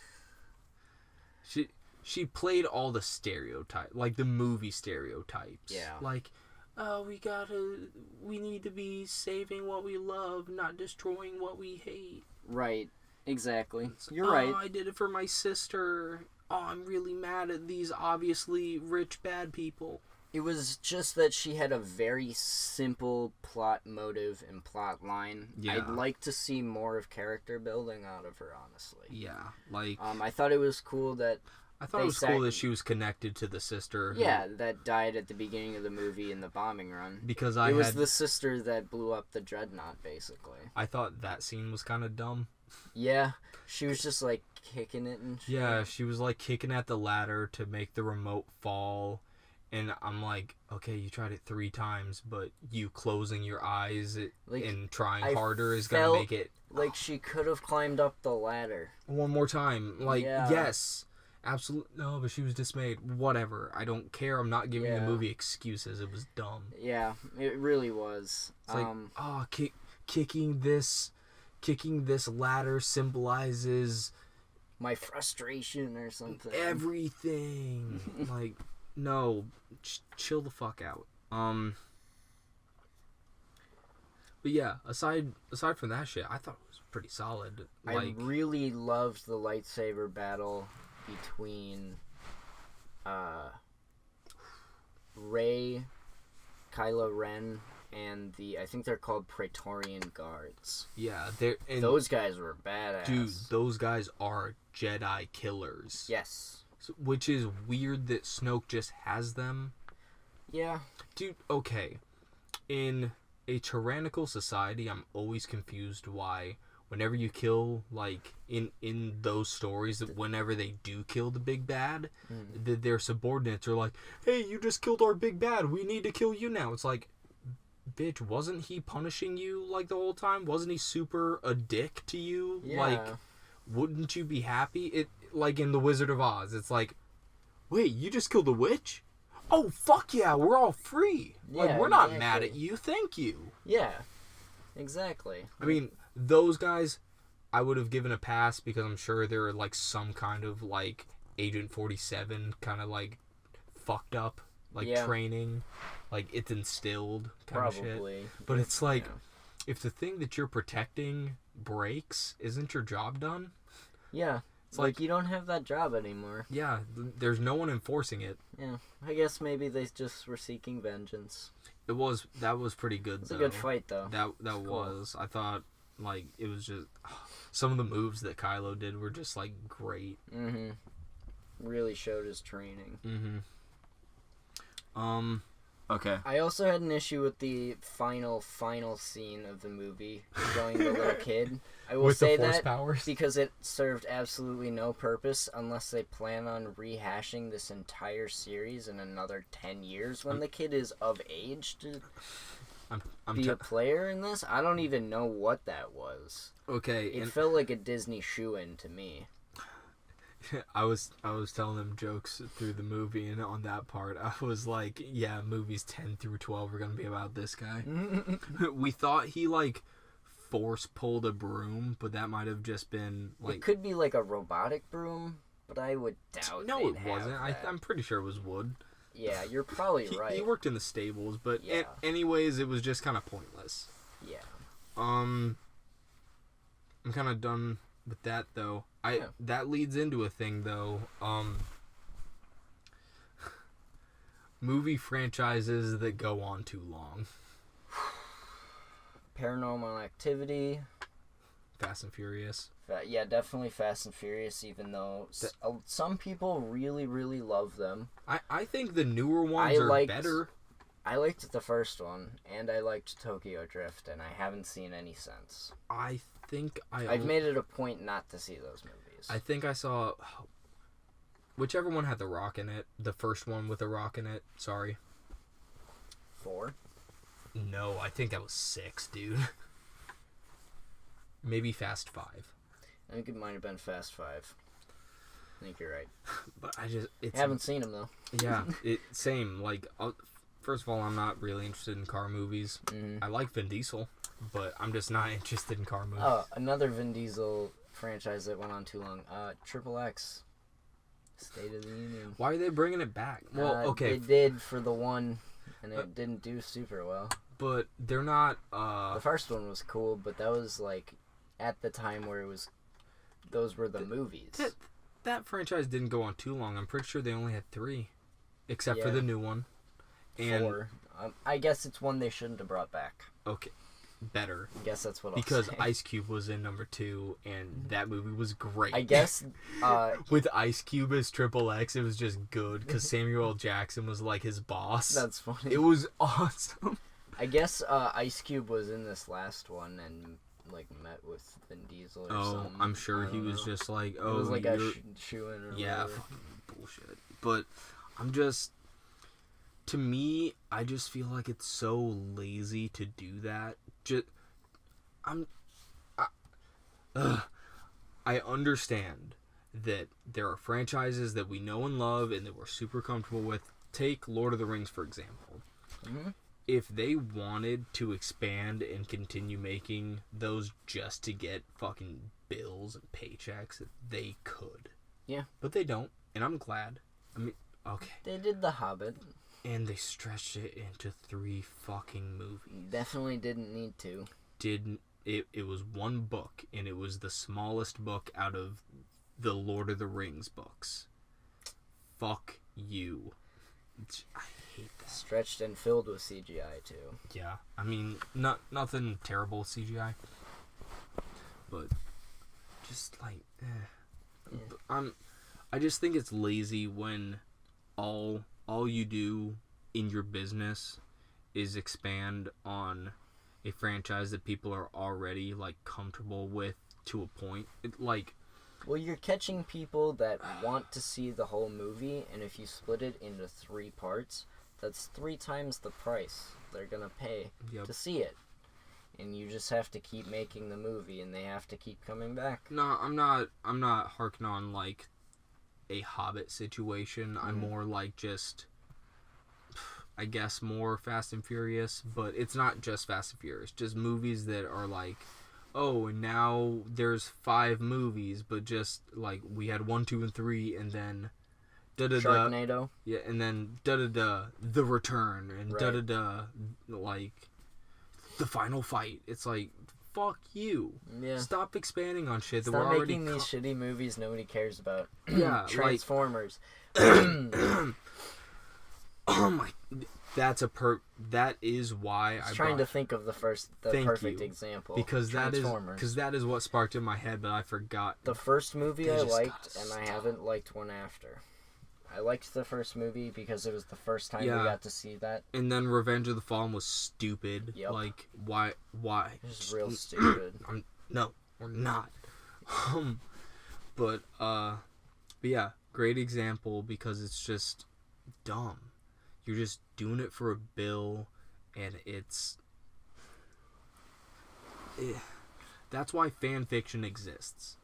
She played all the stereotype, like the movie stereotypes. Yeah. Like, oh, we need to be saving what we love, not destroying what we hate. Right. Exactly. You're oh, right. I did it for my sister. Oh, I'm really mad at these obviously rich bad people. It was just that she had a very simple plot motive and plot line. Yeah. I'd like to see more of character building out of her, honestly. Yeah, like I thought it was cool that I thought it was cool that she was connected to the sister. that died at the beginning of the movie in the bombing run. Because it was the sister that blew up the dreadnought, basically. I thought that scene was kind of dumb. Yeah, she was just like kicking it and shit. Yeah, she was like kicking at the ladder to make the remote fall. And I'm like, okay, you tried it 3 times, but you closing your eyes and trying harder is going to make it... Like she could have climbed up the ladder. One more time. Like, Yeah. yes. Absolutely. No, but she was dismayed. Whatever. I don't care. I'm not giving the movie excuses. It was dumb. Yeah, it really was. It's like, kicking this ladder symbolizes... my frustration or something. Everything. Like... No, chill the fuck out. But yeah, aside from that shit, I thought it was pretty solid. Like, I really loved the lightsaber battle between Rey, Kylo Ren, and I think they're called Praetorian Guards. Yeah, Those guys were badass. dude, those guys are Jedi killers. Yes. Which is weird that Snoke just has them. Yeah. Dude, okay. In a tyrannical society, I'm always confused why whenever you kill, like, in those stories, that whenever they do kill the big bad, their subordinates are like, hey, you just killed our big bad, we need to kill you now. It's like, bitch, wasn't he punishing you, like, the whole time? Wasn't he super a dick to you? Yeah. Like, wouldn't you be happy? Like in The Wizard of Oz, it's like, wait, you just killed a witch? Oh, fuck yeah, we're all free. Like, Yeah, we're not exactly. mad at you, thank you. Yeah. Exactly. I mean, those guys, I would have given a pass because I'm sure they're like some kind of like Agent 47 kind of like fucked up, like Yeah. training, like it's instilled kind of shit. Probably. But it's like, Yeah. if the thing that you're protecting breaks, isn't your job done? Yeah. It's Like, like, you don't have that job anymore. yeah, there's no one enforcing it. Yeah. I guess maybe they just were seeking vengeance. That was pretty good. It's a though. good fight, though. That Cool. was. I thought like it was just some of the moves that Kylo did were just like great. Mm-hmm. Really showed his training. Mm-hmm. Okay. I also had an issue with the final scene of the movie showing the little kid. I will With say the force that powers. because it served absolutely no purpose unless they plan on rehashing this entire series in another 10 years when the kid is of age to I'm be a player in this. I don't even know what that was. okay. It And felt like a Disney shoe-in to me. I was telling them jokes through the movie, and on that part, I was like, yeah, movies 10 through 12 are gonna be about this guy. We thought he like force pulled a broom, but that might have just been like. It could be like a robotic broom, but I would doubt. No, they'd it wasn't. have that. I'm pretty sure it was wood. Yeah, you're probably right. He worked in the stables, but Yeah. anyways, it was just kind of pointless. Yeah. I'm kind of done with that though. Yeah. That leads into a thing though. Movie franchises that go on too long. Paranormal Activity. Fast and Furious. Yeah, definitely Fast and Furious, even though some people really, really love them. I think the newer ones are better. I liked the first one, and I liked Tokyo Drift, and I haven't seen any since. I think I've made it a point not to see those movies. I think I saw whichever one had The Rock in it. The first one with The Rock in it. Sorry. 4? No, I think that was 6, dude. Maybe Fast 5. I think it might have been Fast 5. I think you're right. But I I haven't seen them, though. Yeah, same. Like, first of all, I'm not really interested in car movies. Mm-hmm. I like Vin Diesel, but I'm just not interested in car movies. Oh, another Vin Diesel franchise that went on too long. Triple X. State of the Union. Why are they bringing it back? Well, okay, They did for the one, and it didn't do super well. but they're not. The first one was cool, but that was like at the time where it was. Those were the movies. That franchise didn't go on too long. I'm pretty sure they only had 3, except for Yeah. the new one. And 4. I guess it's one they shouldn't have brought back. okay, better I guess that's what I'll because say. Ice Cube was in number 2, and that movie was great. I guess. With Ice Cube as Triple X, it was just good because Samuel L. Jackson was like his boss. That's funny. It was awesome. I guess Ice Cube was in this last one and like met with Vin Diesel or something. I'm sure I he don't was know. just like, It oh, was like you're... a shoe-in or yeah, whatever. fucking bullshit. But I'm just, to me, I just feel like it's so lazy to do that. I understand that there are franchises that we know and love and that we're super comfortable with. Take Lord of the Rings, for example. Mm-hmm. If they wanted to expand and continue making those just to get fucking bills and paychecks, they could. Yeah. But they don't, and I'm glad. I mean, okay. They did The Hobbit. And they stretched it into 3 fucking movies. Definitely didn't need to. It was 1 book, and it was the smallest book out of the Lord of the Rings books. Fuck you. I hate that. Stretched and filled with CGI too. Yeah, I mean, nothing terrible CGI, but just like, Yeah. I just think it's lazy when all you do in your business is expand on a franchise that people are already like comfortable with to a point. Well, you're catching people that want to see the whole movie, and if you split it into 3 parts, that's 3 times the price they're gonna pay Yep. to see it. And you just have to keep making the movie, and they have to keep coming back. No, I'm not harking on like a Hobbit situation. I'm more like just, I guess, more Fast and Furious, but it's not just Fast and Furious. Just movies that are like, oh, and now there's 5 movies, but just like we had 1, 2, and 3, and then da da da. Sharknado. Yeah, and then da da da, The Return, and da da Right. da, like the final fight. It's like, fuck you. Yeah. Stop expanding on shit that Stop we're already. making these shitty movies nobody cares about. Yeah, like, Transformers. oh my, that is why I was I trying to brought, think of the Thank perfect you. example. because Transformers. that is what sparked in my head, but I forgot. The first movie They I just liked, gotta and I stop. haven't liked one after. I liked the first movie because it was the first time Yeah. we got to see that. And then Revenge of the Fallen was stupid. Yep. Like, why? It was real stupid. No, we're not. But yeah, great example because it's just dumb. You're just doing it for a bill, and it's. That's why fan fiction exists.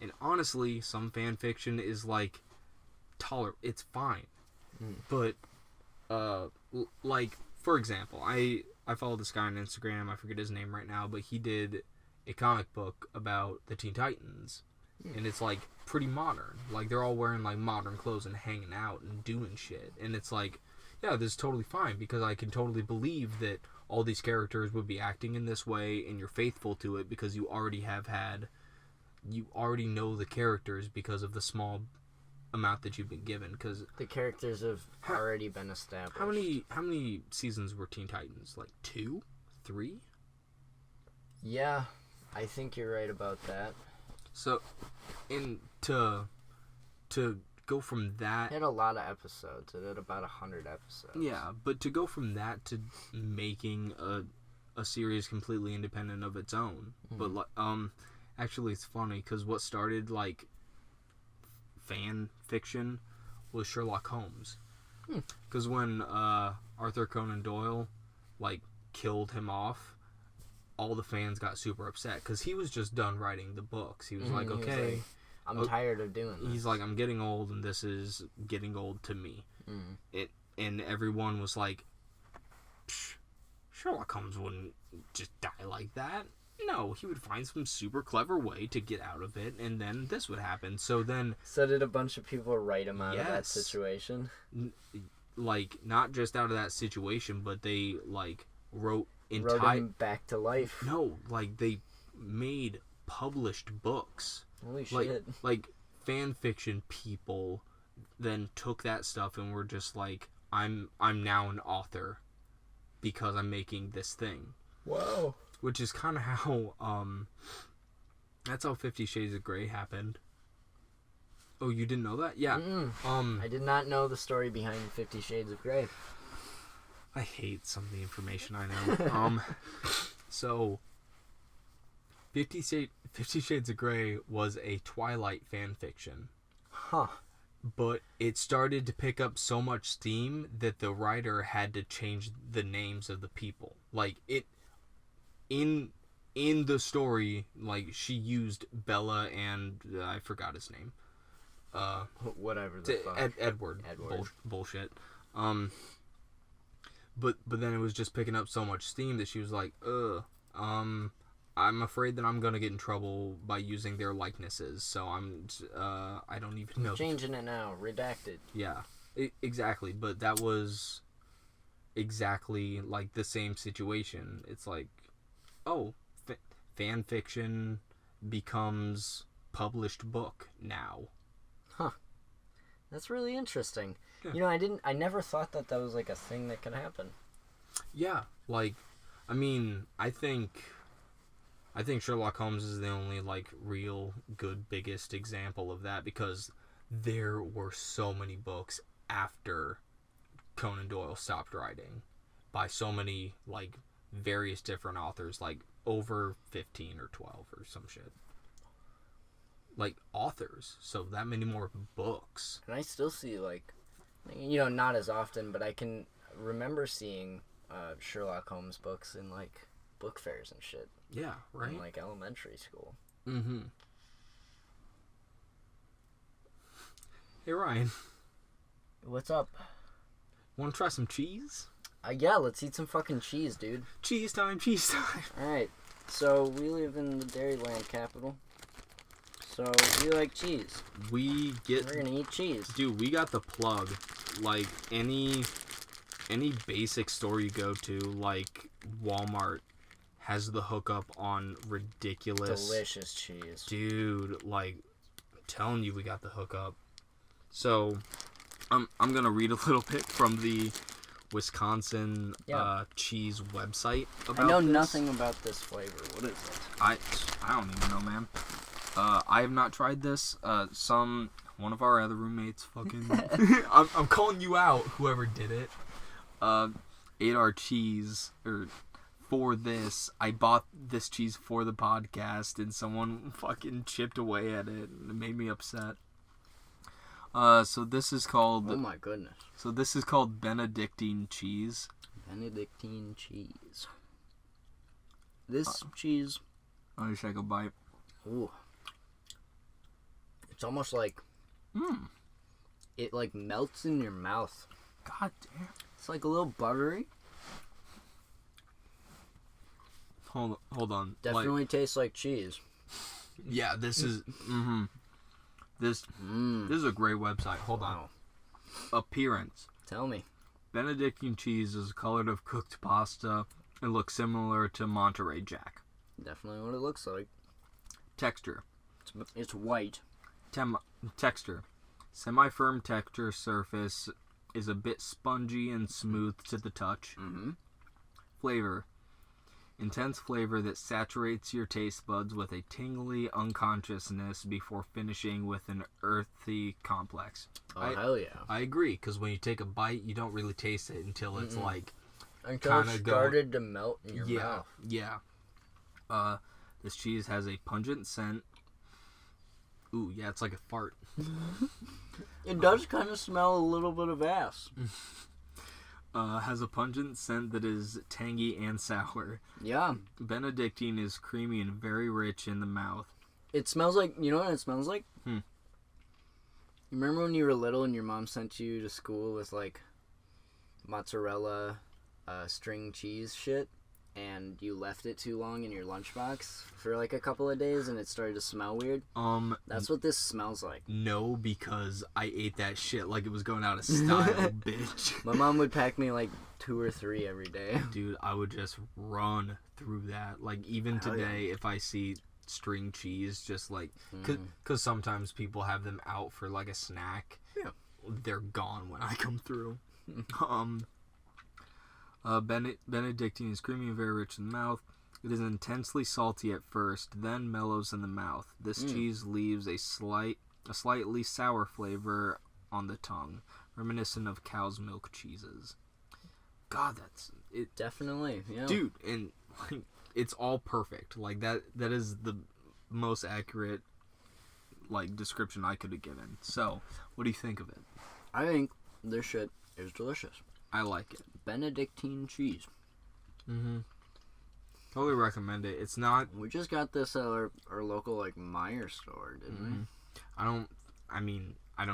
And honestly, some fan fiction is like it's fine. But like, for example, I follow this guy on Instagram, I forget his name right now, but he did a comic book about the Teen Titans. And it's like pretty modern. Like, they're all wearing like modern clothes and hanging out and doing shit. And it's like, yeah, this is totally fine because I can totally believe that all these characters would be acting in this way, and you're faithful to it because you already know the characters because of the small amount that you've been given. Because The characters have already been established. how many seasons were Teen Titans? Like 2, 3? Yeah, I think you're right about that. So, and to go from that, It had a lot of episodes. It had about 100 episodes. yeah, but to go from that to making a series completely independent of its own, but like, actually it's funny because what started like fan fiction was Sherlock Holmes, because when Arthur Conan Doyle like killed him off, all the fans got super upset because he was just done writing the books. He was like, He was okay. like, I'm tired of doing this. He's like, I'm getting old, and this is getting old to me. And everyone was like, Sherlock Holmes wouldn't just die like that. No, he would find some super clever way to get out of it, and then this would happen. So then, So did a bunch of people write him out of that Yes. situation? like, not just out of that situation, but they like wrote Wrote him back to life. No, like they made published books. Holy like shit. like fan fiction people then took that stuff and were just like, I'm now an author because I'm making this thing, Whoa. which is kind of how that's how 50 Shades of Grey happened. Oh, you didn't know that? Yeah. I did not know the story behind 50 Shades of Grey. I hate some of the information I know. So 50 Shades of Grey was a Twilight fan fiction. Huh. But it started to pick up so much steam that the writer had to change the names of the people. Like, it in the story, like, she used Bella and I forgot his name. Whatever the fuck. Edward. Edward. Bullshit. But then it was just picking up so much steam that she was like, I'm afraid that I'm gonna get in trouble by using their likenesses, so I don't even know. Changing it now. Redacted. Yeah, exactly. But that was exactly like the same situation. It's like, oh, fan fiction becomes published book now. That's really interesting. Yeah. You know, I never thought that was like a thing that could happen. Yeah, like, I mean, I think Sherlock Holmes is the only, like, real good, biggest example of that, because there were so many books after Conan Doyle stopped writing by so many, like, various different authors, like, over 15 or 12 or some shit. Like, authors, so that many more books. And I still see, like, you know, not as often, but I can remember seeing Sherlock Holmes books in, like, book fairs and shit. Yeah, right? In, like, elementary school. Mm-hmm. Hey, Ryan. What's up? Want to try some cheese? Yeah, let's eat some fucking cheese, dude. Cheese time, cheese time. Alright, so we live in the Dairyland capital. So we like cheese. We're gonna eat cheese. Dude, we got the plug. Like, any basic store you go to, like Walmart, has the hookup on ridiculous... delicious cheese. Dude, like, I'm telling you, we got the hookup. So, I'm gonna read a little bit from the Wisconsin cheese website about I know this. nothing about this flavor. What is it? I don't even know, man. I have not tried this. One of our other roommates fucking... I'm calling you out, whoever did it. Ate our cheese, or for this. I bought this cheese for the podcast, and someone fucking chipped away at it, and it made me upset. So this is called... Oh my goodness. So this is called Benedictine cheese. Benedictine cheese. This cheese... Let me take a bite. Ooh. It's almost like... It, like, melts in your mouth. God damn. It's, like, a little buttery. Hold on. Definitely tastes like cheese. Yeah, this is... This is a great website. Hold on. Appearance. Tell me. Benedictine cheese is colored of cooked pasta and looks similar to Monterey Jack. Definitely what it looks like. Texture. It's white. Texture. Semi-firm texture surface is a bit spongy and smooth to the touch. Flavor. Intense flavor that saturates your taste buds with a tingly unconsciousness before finishing with an earthy complex. Oh, hell yeah. I agree, because when you take a bite, you don't really taste it until it's like... Until it started to melt in your mouth. Yeah. This cheese has a pungent scent. Ooh, yeah, it's like a fart. It does kind of smell a little bit of ass. Has a pungent scent that is tangy and sour. Yeah. Benedictine is creamy and very rich in the mouth. It smells like, you know what it smells like? You remember when you were little and your mom sent you to school with, like, mozzarella string cheese shit, and you left it too long in your lunchbox for, like, a couple of days and it started to smell weird? That's what this smells like. No, because I ate that shit like it was going out of style, bitch. My mom would pack me, like, 2 or 3 every day. Dude, I would just run through that. Like, even today, if I see string cheese, just, like... Because sometimes people have them out for, like, a snack. Yeah. They're gone when I come through. Benedictine is creamy and very rich in the mouth. It is intensely salty at first, then mellows in the mouth. This cheese leaves a slightly sour flavor on the tongue, reminiscent of cow's milk cheeses. God, that's it. Definitely, yeah. Dude, and like, it's all perfect. Like that is the most accurate like description I could have given. So, what do you think of it? I think this shit is delicious. I like it. Benedictine cheese. Totally recommend it. It's not... We just got this at our local, like, Meijer store, didn't we? I don't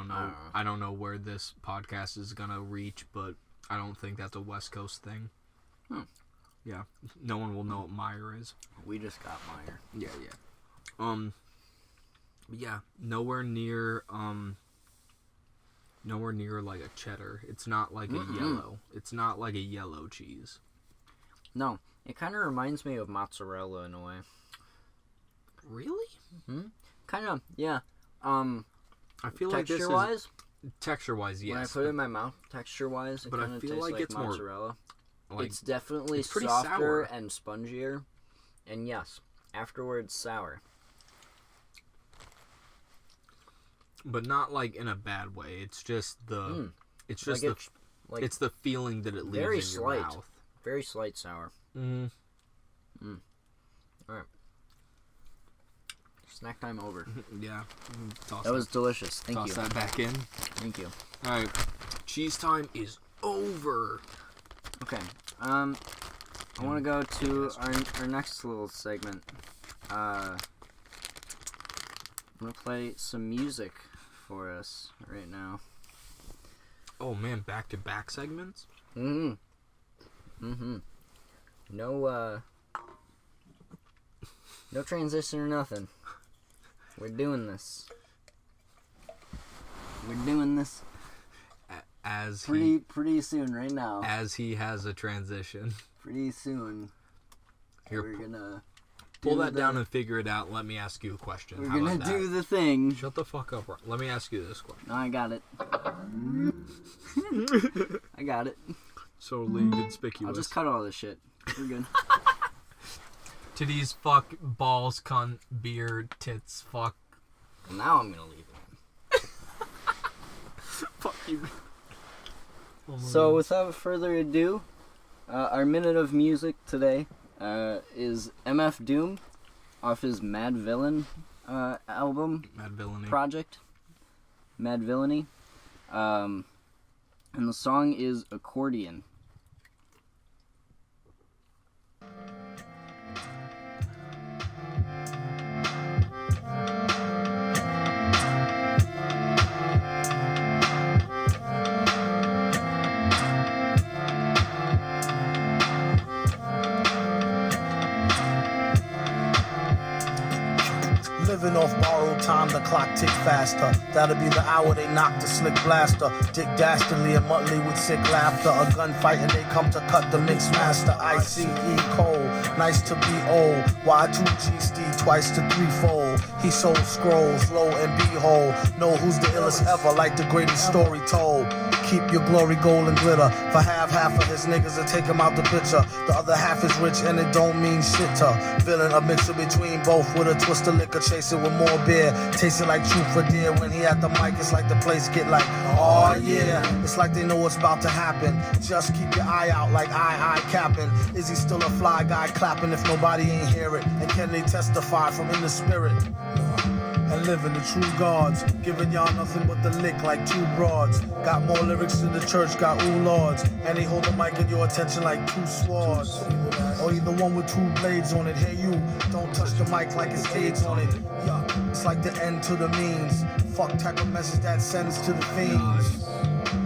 know. I don't know where this podcast is gonna reach, but I don't think that's a West Coast thing. Yeah. No one will know what Meijer is. We just got Meijer. Yeah. Yeah. Nowhere near like a cheddar. It's not like a yellow. It's not like a yellow cheese. No, it kind of reminds me of mozzarella in a way. Really? Kind of, yeah. I feel like this Texture-wise, is texture-wise, yes. when I put it in my mouth, texture-wise, it But I kind of feel tastes like like it's more, mozzarella. like, It's definitely it's pretty softer sour. and spongier. And yes, afterwards sour. but not like in a bad way. It's just the, it's just Like like it's the feeling that it leaves very in slight. your mouth. Very slight sour. Mm. Alright. Snack time over. Yeah. Toss That was delicious. Thank toss you. that back in. Thank you. All right, cheese time is over. Okay. I want to go to our next little segment. I'm gonna play some music for us right now. Oh man, back-to-back segments. No, no transition or nothing. We're doing this. We're doing this As pretty soon right now. as he has a transition. Pretty soon. Here, We're gonna pull do that down and figure it out. Let me ask you a question. We're How gonna about that? do the thing. Shut the fuck up. Let me ask you this question. No, I got it. I got it. Totally inconspicuous. I'll just cut all this shit. We're good. Titties, fuck, balls, cunt, beer, tits, fuck. Now I'm gonna leave it. Fuck you. Oh my So God. without further ado, our minute of music today is MF Doom off his Mad Villain album Mad villainy. project. Mad Villainy. And the song is Accordion. Living off borrowed time, the clock tick faster. That'll be the hour they knock the slick blaster. Dick Dastardly and Muttley with sick laughter. A gunfight and they come to cut the mix master. ICE Cole, nice to be old. Y2G Steve twice to threefold. He sold scrolls, lo and behold. Know who's the illest ever, like the greatest story told. Keep your glory gold and glitter. For half of his niggas will take him out the picture. The other half is rich and it don't mean shit to. Villain a mixture between both with a twist of liquor. Chasing with more beer. Tasting like truth for dear. When he at the mic, it's like the place get like, oh yeah. It's like they know what's about to happen. Just keep your eye out like I capping. Is he still a fly guy clapping if nobody ain't hear it? And can they testify from in the spirit? And living the true gods, giving y'all nothing but the lick like two broads. Got more lyrics than the church, got ooh lords. And they hold the mic in your attention like two swords. Or either one with two blades on it. Hey you, don't touch the mic like it's AIDS on it. Yeah, it's like the end to the means. Fuck type of message that sends to the fiends.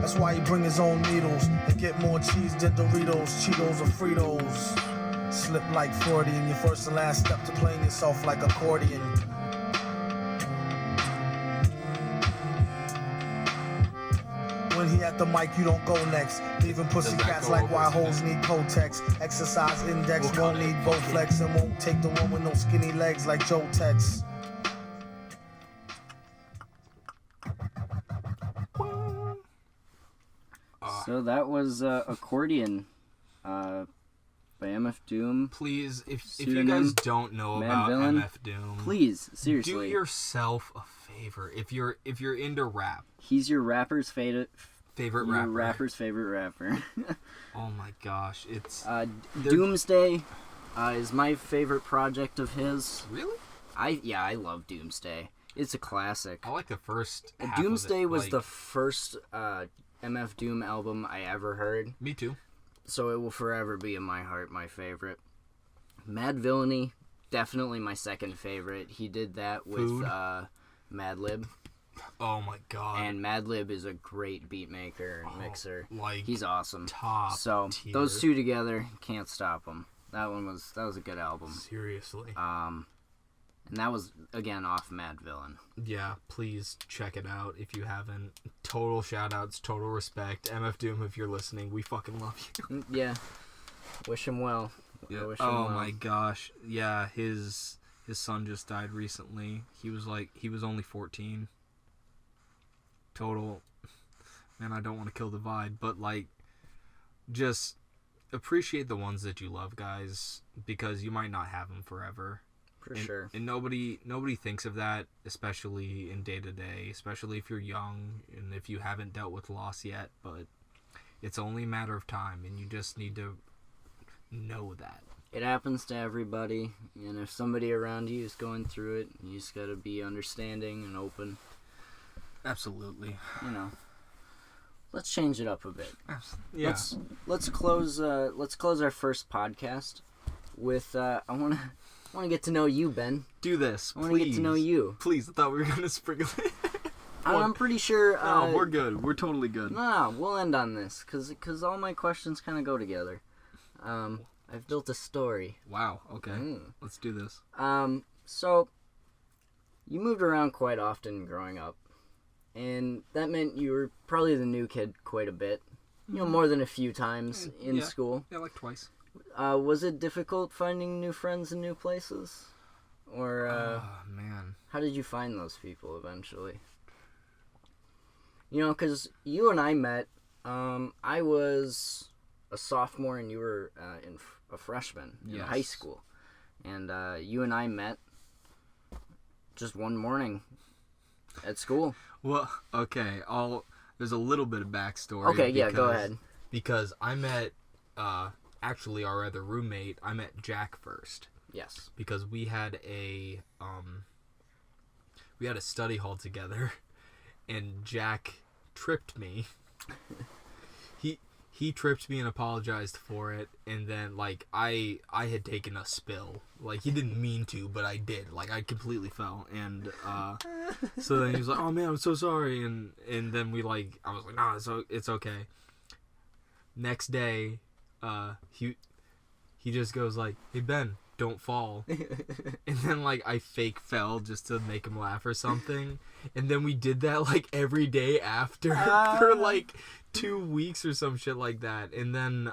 That's why he bring his own needles and get more cheese than Doritos, Cheetos, or Fritos. Slip like 40 in your first and last step to playing yourself like accordion. When he at the mic, you don't go next. Leaving pussy Does that cats go like over why his hoes head? need Kotex. Exercise index We'll won't cut it. need Bowflex and won't take the one with no skinny legs like Joe Tex. So that was Accordion by MF Doom. Please, if you Pseudonym, guys don't know Mad about Villain. MF Doom, Please, do seriously. yourself a favor. If you're into rap, He's your rapper's favorite your rapper. rapper's favorite rapper. Oh my gosh, it's uh, They're- Doomsday is my favorite project of his. really. I love Doomsday. It's a classic. I like the first. Half of Doomsday it, was like, the first MF Doom album I ever heard, Me too. so it will forever be in my heart my favorite. Mad Villainy, definitely my second favorite. He did that with Food. Madlib, Oh my god. and Madlib is a great beat maker and mixer. like He's awesome. top. So tier. those two together, can't stop them. That was a good album. Seriously. And that was again off Mad Villain. Yeah, please check it out if you haven't. Total shout outs, total respect. MF Doom, if you're listening, we fucking love you. Yeah, wish him well. I wish him Oh well. my gosh. Yeah, his his son just died recently. He was only 14. Total, man, I don't want to kill the vibe, but like, just appreciate the ones that you love, guys, because you might not have them forever. For sure. And nobody thinks of that, especially in day to day, especially if you're young and if you haven't dealt with loss yet, but it's only a matter of time, and you just need to know that. It happens to everybody, and if somebody around you is going through it, you just gotta be understanding and open. Absolutely. You know, let's change it up a bit. Yeah. Let's close our first podcast with I want to get to know you, Ben. Do this, I want to get to know you. Please, I thought we were gonna sprinkle it. I'm pretty sure. No, we're good. We're totally good. No, we'll end on this because all my questions kind of go together. I've built a story. Wow. Okay. Let's do this. So you moved around quite often growing up, and that meant you were probably the new kid quite a bit. You know, more than a few times in school. Yeah, like twice. Was it difficult finding new friends in new places? Or, man. how did you find those people eventually? You know, because you and I met, I was a sophomore and you were a freshman in high school. And you and I met just one morning at school. Well, okay, there's a little bit of backstory. Okay, yeah, go ahead. Because I met, actually our other roommate, I met Jack first. Yes. Because we had a study hall together, and Jack tripped me. He tripped me and apologized for it, and then like I had taken a spill. Like, he didn't mean to, but I did. Like, I completely fell, and so then he was like, "Oh man, I'm so sorry," and then I was like, "Nah, it's okay." Next day, he just goes like, "Hey Ben, don't fall." And then like I fake fell just to make him laugh or something, and then we did that like every day after for like 2 weeks or some shit like that. And then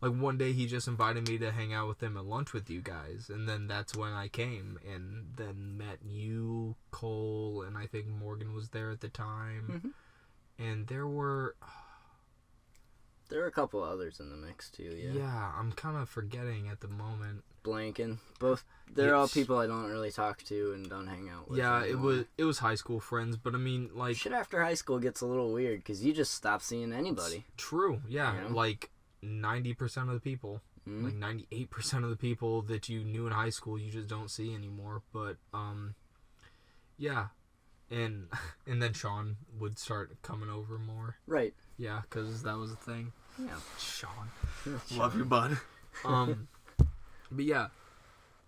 like one day he just invited me to hang out with him at lunch with you guys, and then that's when I came and then met you, Cole, and I think Morgan was there at the time. And there were a couple others in the mix too, yeah. Yeah, I'm kind of forgetting at the moment. Blanking. Both. They're all people I don't really talk to and don't hang out with. Yeah, anymore. it was high school friends, but I mean, like, shit after high school gets a little weird because you just stop seeing anybody. True. Yeah, You know? like 90% of the people, like 98% of the people that you knew in high school, you just don't see anymore. But yeah, and then Sean would start coming over more. Right. Yeah, because that was a thing. Yeah. Sean. Love you, bud. But yeah,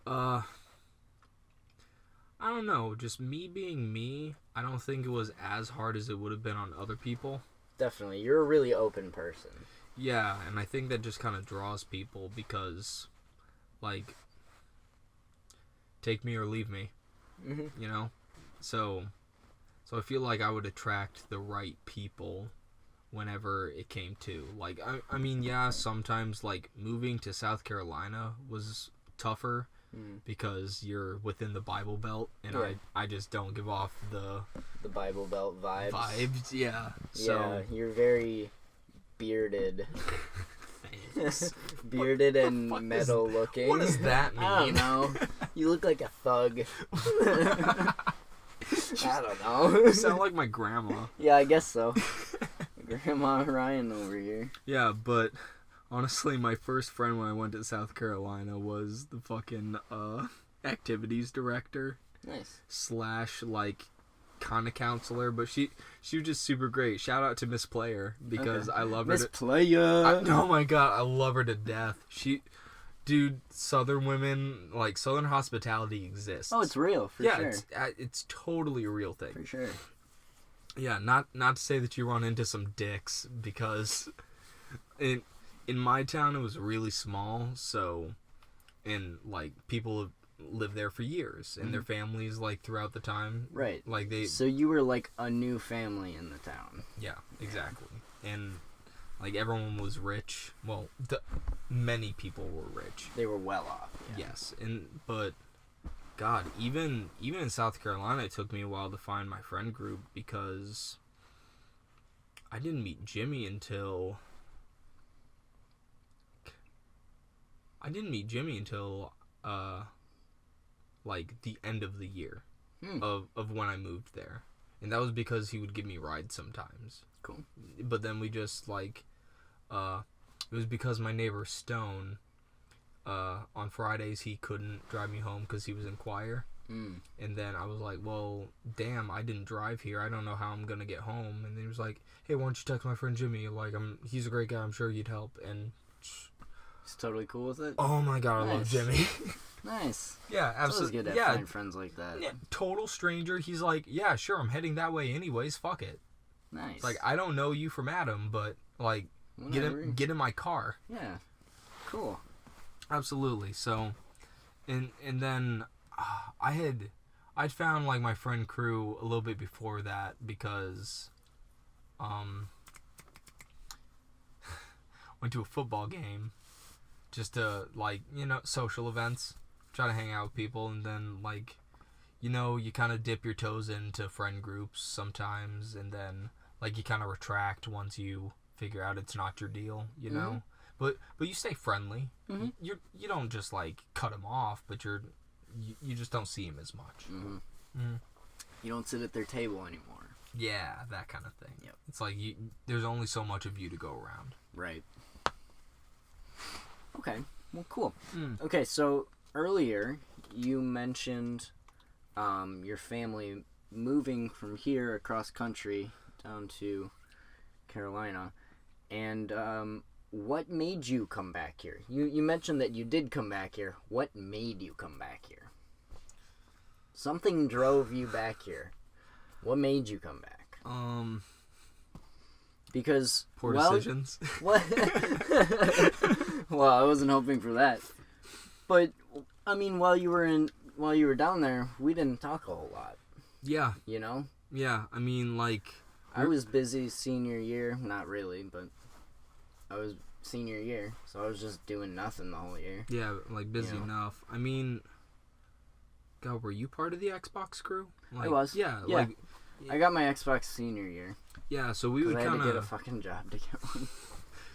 I don't know, just me being me, I don't think it was as hard as it would have been on other people. Definitely. You're a really open person. Yeah, and I think that just kind of draws people because, like, take me or leave me, you know? So I feel like I would attract the right people whenever it came to, like, I mean, yeah, sometimes, like, moving to South Carolina was tougher because you're within the Bible Belt, and I just don't give off the Bible Belt vibes. Yeah. Yeah, you're very bearded. Thanks. Bearded and metal looking. What does that mean? I don't know. You look like a thug. I don't know. You sound like my grandma. Yeah, I guess so. Grandma Ryan over here. Yeah, but honestly, my first friend when I went to South Carolina was the fucking activities director. Nice. / like kind of counselor, but she was just super great. Shout out to Miss Player because I love her. Miss Player. Oh my god, I love her to death. Dude, Southern women, like, Southern hospitality exists. Oh, it's real, for sure. Yeah, it's totally a real thing. For sure. Yeah, not to say that you run into some dicks, because in my town it was really small, so, and like people have lived there for years, and their families like throughout the time, right? Like So you were like a new family in the town. Yeah, exactly, and like everyone was rich. Well, many people were rich. They were well off. Yeah. Yes, but God, even in South Carolina, it took me a while to find my friend group because I didn't meet Jimmy until like the end of the year of when I moved there, and that was because he would give me rides sometimes. Cool. But then we just like it was because my neighbor Stone on Fridays he couldn't drive me home because he was in choir. And then I was like, well, damn, I didn't drive here. I don't know how I'm gonna get home. And then he was like, hey, why don't you text my friend Jimmy? Like, he's a great guy. I'm sure he'd help. And He's totally cool with it. oh my god, I love Nice. Jimmy. Nice. Yeah, It's always absolutely. good to Yeah, find friends like that. yeah, total stranger. He's like, yeah, sure, I'm heading that way anyways. Fuck it. Nice. Like, I don't know you from Adam, but like, Whatever. get in my car. Yeah. Cool. Absolutely. So, and then I'd found like my friend crew a little bit before that because went to a football game just to like, you know, social events, try to hang out with people, and then like, you know, you kind of dip your toes into friend groups sometimes, and then like you kind of retract once you figure out it's not your deal, you know. But you stay friendly. Mhm. You don't just like cut him off, but you just don't see him as much. You don't sit at their table anymore. Yeah, that kind of thing. Yep. It's like there's only so much of you to go around. Right. Okay. Well, cool. Mm. Okay, so earlier you mentioned your family moving from here across country down to Carolina, and what made you come back here? You mentioned that you did come back here. What made you come back here? Something drove you back here. What made you come back? Because Poor well, decisions. What? Well, I wasn't hoping for that. But I mean, while you were down there, we didn't talk a whole lot. Yeah, You know, yeah. I mean, like, I was busy senior year. Not really, but I was senior year, so I was just doing nothing the whole year. yeah, like busy You know. enough. I mean, God, were you part of the Xbox crew? Like, I was. Yeah, Yeah. like, I got my Xbox senior year yeah. So we because would I had kind to get a of, fucking job to get one.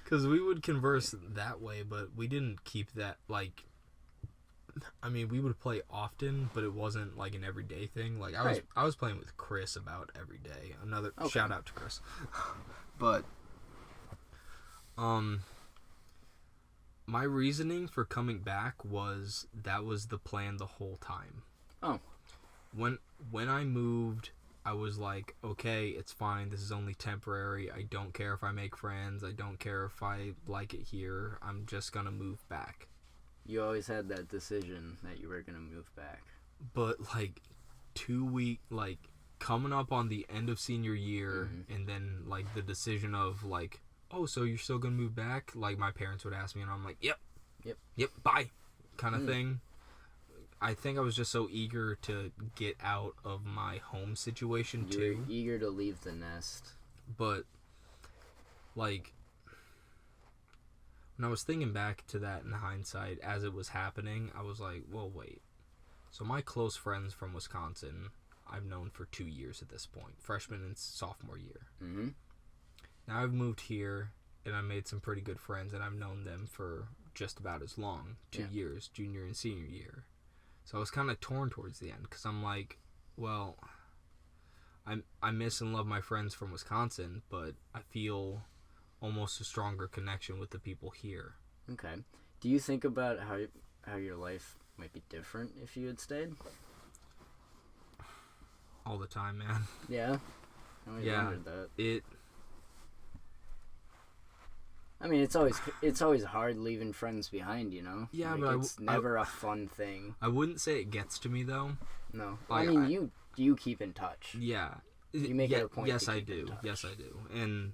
because we would converse that way, but we didn't keep that like. I mean, we would play often, but it wasn't like an everyday thing. Like Right. I was playing with Chris about every day. Another Okay. shout out to Chris. But my reasoning for coming back was that was the plan the whole time. Oh. When I moved, I was like, okay, it's fine. This is only temporary. I don't care if I make friends. I don't care if I like it here. I'm just gonna move back. You always had that decision that you were gonna move back. But like 2 week, like coming up on the end of senior year, and then like the decision of like, oh, so you're still gonna move back? Like my parents would ask me, and I'm like, yep, bye, kind of thing. I think I was just so eager to get out of my home situation You too. were eager to leave the nest. But like when I was thinking back to that in hindsight as it was happening, I was like, well, wait. So my close friends from Wisconsin, I've known for 2 years at this point, freshman and sophomore year. Mm-hmm. Now I've moved here and I made some pretty good friends, and I've known them for just about as long, 2 years, junior and senior year. So I was kind of torn towards the end because I'm like, well, I miss and love my friends from Wisconsin, but I feel almost a stronger connection with the people here. Okay. Do you think about how your life might be different if you had stayed? All the time, man. Yeah. I always Yeah. wondered that. It I mean, it's always hard leaving friends behind, you know. Yeah, Like, but it's never a fun thing. I wouldn't say it gets to me though. No, Like, I mean you keep in touch. Yeah. You make it a point Yes, to I keep in do. touch. Yes, I do. And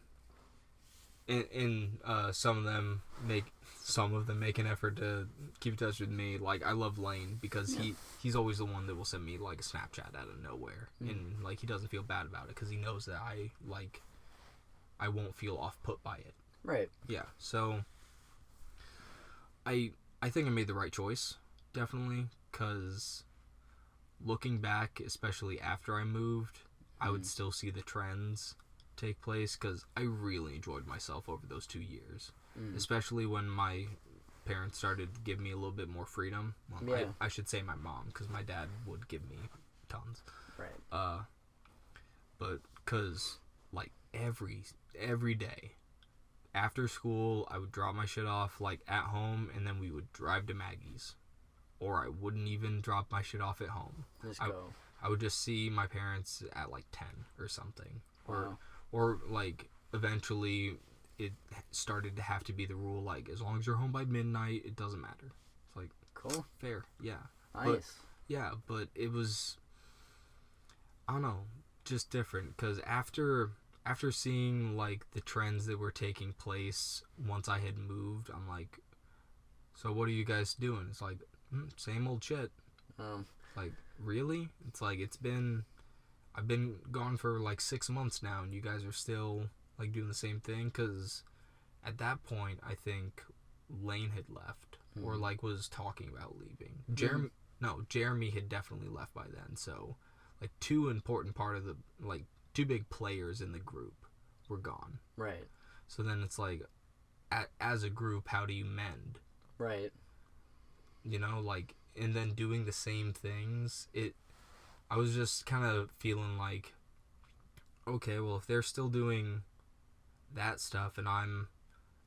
some of them make an effort to keep in touch with me. Like I love Lane because he's always the one that will send me like a Snapchat out of nowhere, and like he doesn't feel bad about it because he knows that I won't feel off put by it. Right. Yeah. So I think I made the right choice, definitely, because looking back, especially after I moved, I would still see the trends take place because I really enjoyed myself over those 2 years, especially when my parents started to give me a little bit more freedom. Well, Yeah. I should say my mom, because my dad would give me tons. Right. But because like every day after school, I would drop my shit off like at home, and then we would drive to Maggie's, or I wouldn't even drop my shit off at home. Let's I- go. I would just see my parents at like 10 or something. Wow. Or like eventually it started to have to be the rule, like as long as you're home by midnight, it doesn't matter. It's like Cool. fair, yeah. Nice. But it was, I don't know, just different because after seeing like the trends that were taking place once I had moved, I'm like, so what are you guys doing? It's like, same old shit. Like, really? It's like I've been gone for like 6 months now, and you guys are still like doing the same thing. Because at that point, I think Lane had left, or like was talking about leaving. Jeremy had definitely left by then. So like two big players in the group were gone. Right. So then it's like, as a group, how do you mend? Right. You know, like, and then doing the same things, I was just kind of feeling like, okay, well, if they're still doing that stuff and I'm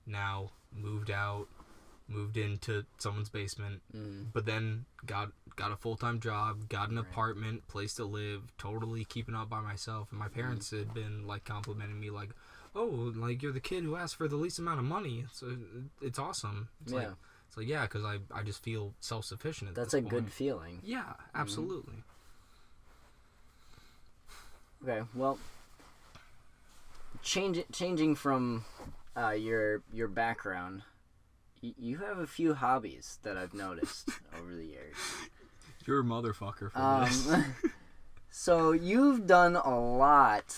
now moved into someone's basement, but then got a full-time job, got an apartment, place to live, totally keeping up by myself, and my parents had been like complimenting me like, oh, like you're the kid who asked for the least amount of money, so it's awesome. It's Yeah. like yeah, because I just feel self-sufficient at That's this a point. good feeling. Yeah, absolutely. Okay, well, changing from your background, you have a few hobbies that I've noticed over the years. You're a motherfucker for this. So you've done a lot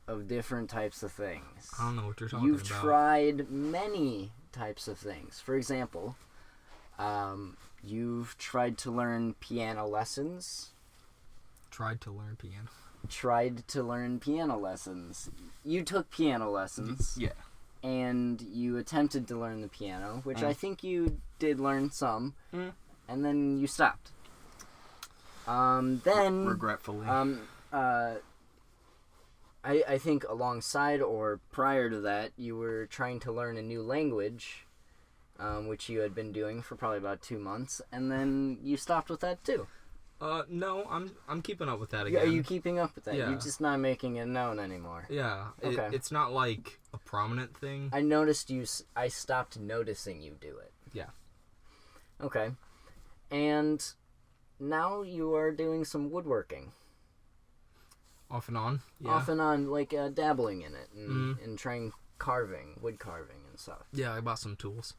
of different types of things. I don't know what you're talking You've about. tried many types of things. For example, you've tried to learn piano lessons. Tried to learn piano. You took piano lessons. Yeah. And you attempted to learn the piano, which I think you did learn some, and then you stopped. Then Regretfully. I think alongside or prior to that, you were trying to learn a new language, which you had been doing for probably about 2 months, and then you stopped with that too. No, I'm keeping up with that again. Are you keeping up with that? Yeah. You're just not making it known anymore. Yeah. Okay. It's not like a prominent thing. I noticed I stopped noticing you do it. Yeah. Okay. And now you are doing some woodworking. Off and on. Yeah. Off and on, like dabbling in it and trying wood carving and stuff. Yeah, I bought some tools.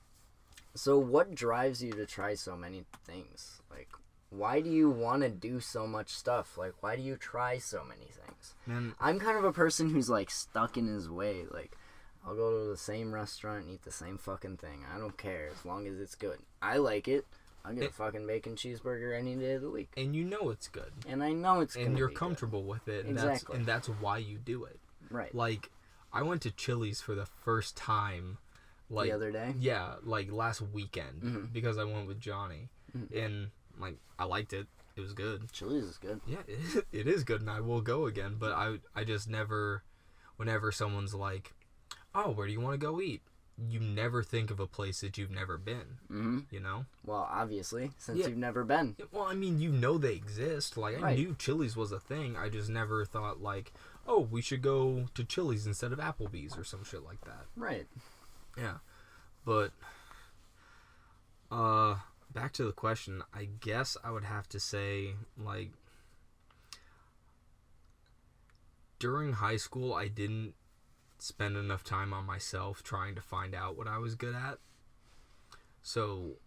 So what drives you to try so many things? Like, why do you want to do so much stuff? Like, why do you try so many things? Man, I'm kind of a person who's, like, stuck in his way. Like, I'll go to the same restaurant and eat the same fucking thing. I don't care as long as it's good. I like it. I'll get a fucking bacon cheeseburger any day of the week. and you know it's good. And I know it's And you're be good. comfortable with it. And Exactly. that's why you do it. Right. Like, I went to Chili's for the first time. Like, the other day? Yeah, like last weekend. Because I went with Johnny. And, like, I liked it. It was good. Chili's is good. Yeah, it is good, and I will go again. But I just never, whenever someone's like, oh, where do you want to go eat? You never think of a place that you've never been, you know? Well, obviously, since Yeah. you've never been. Well, I mean, you know they exist. Like, I Right. knew Chili's was a thing. I just never thought, like, oh, we should go to Chili's instead of Applebee's or some shit like that. Right. Yeah. But, back to the question, I guess I would have to say, like, during high school, I didn't spend enough time on myself trying to find out what I was good at. So,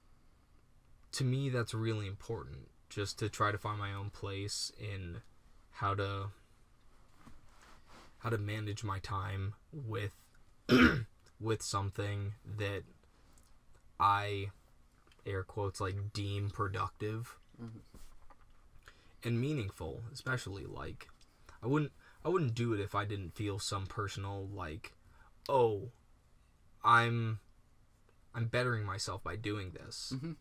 to me, that's really important, just to try to find my own place in how to manage my time with with something that I, air quotes, like, deem productive. and meaningful, especially. Like, I wouldn't do it if I didn't feel some personal, like, oh, I'm bettering myself by doing this. Mm-hmm.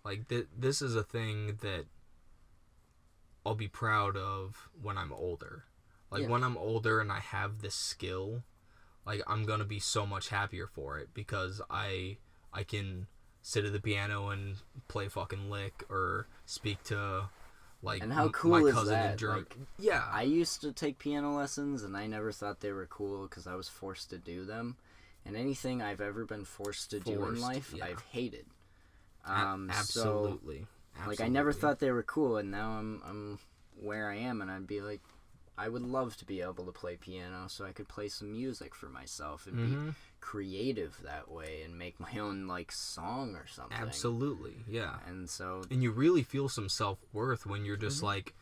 Like, this is a thing that I'll be proud of when I'm older. Like, Yeah. when I'm older and I have this skill, like, I'm gonna be so much happier for it because I can sit at the piano and play fucking lick or speak to, like, And how cool my is cousin in that? Germany. Like, Yeah. I used to take piano lessons, and I never thought they were cool because I was forced to do them. And anything I've ever been forced to do in Forced, life, yeah. I've hated. Absolutely. So, like, I never thought they were cool, and now I'm where I am, and I'd be like, I would love to be able to play piano so I could play some music for myself and be creative that way and make my own, like, song or something. Absolutely, yeah. And so, And you really feel some self-worth when you're just like,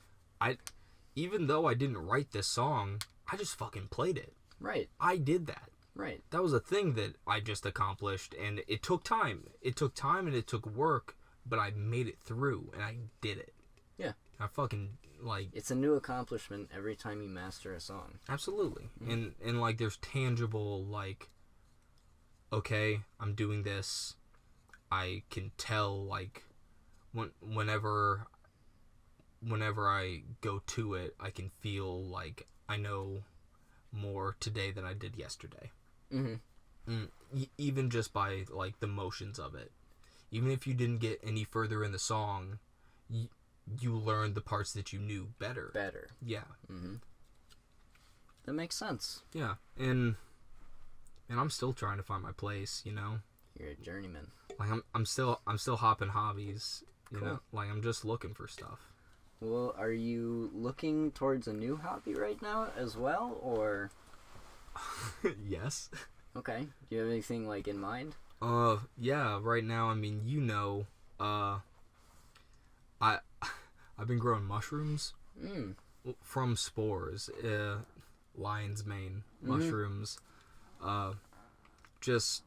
even though I didn't write this song, I just fucking played it. right, I did that. right. That was a thing that I just accomplished, and it took time. It took time and it took work, but I made it through, and I did it. Yeah. I fucking, like... It's a new accomplishment every time you master a song. Absolutely. And like, there's tangible, like, okay, I'm doing this. I can tell, like, whenever I go to it, I can feel like I know more today than I did yesterday. Mm-hmm. Even just by, like, the motions of it. Even if you didn't get any further in the song, you learned the parts that you knew better. Better. Yeah. Mm-hmm. That makes sense. Yeah. And I'm still trying to find my place, you know? You're a journeyman. Like, I'm still hopping hobbies, you Cool. know? Like, I'm just looking for stuff. Well, are you looking towards a new hobby right now as well, or... Yes. Okay. Do you have anything, like, in mind? Yeah, right now, I mean, you know, I've been growing mushrooms from spores, lion's mane mushrooms, just...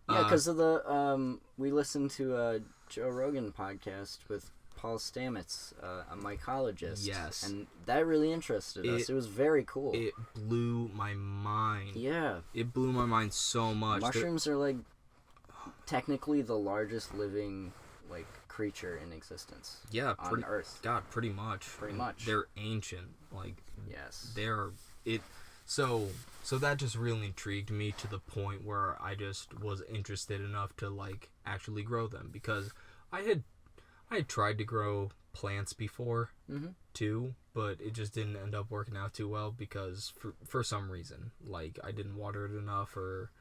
Yeah, because of the, we listened to a Joe Rogan podcast with Paul Stamets, a mycologist. Yes. And that really interested us. It was very cool. It blew my mind. Yeah. It blew my mind so much. Mushrooms are, like, technically the largest living, like, creature in existence. Yeah, on Earth. God, pretty much. Pretty much. They're ancient. Like, Yes. So that just really intrigued me to the point where I just was interested enough to, like, actually grow them, because I had tried to grow plants before too, but it just didn't end up working out too well because for some reason, like, I didn't water it enough, or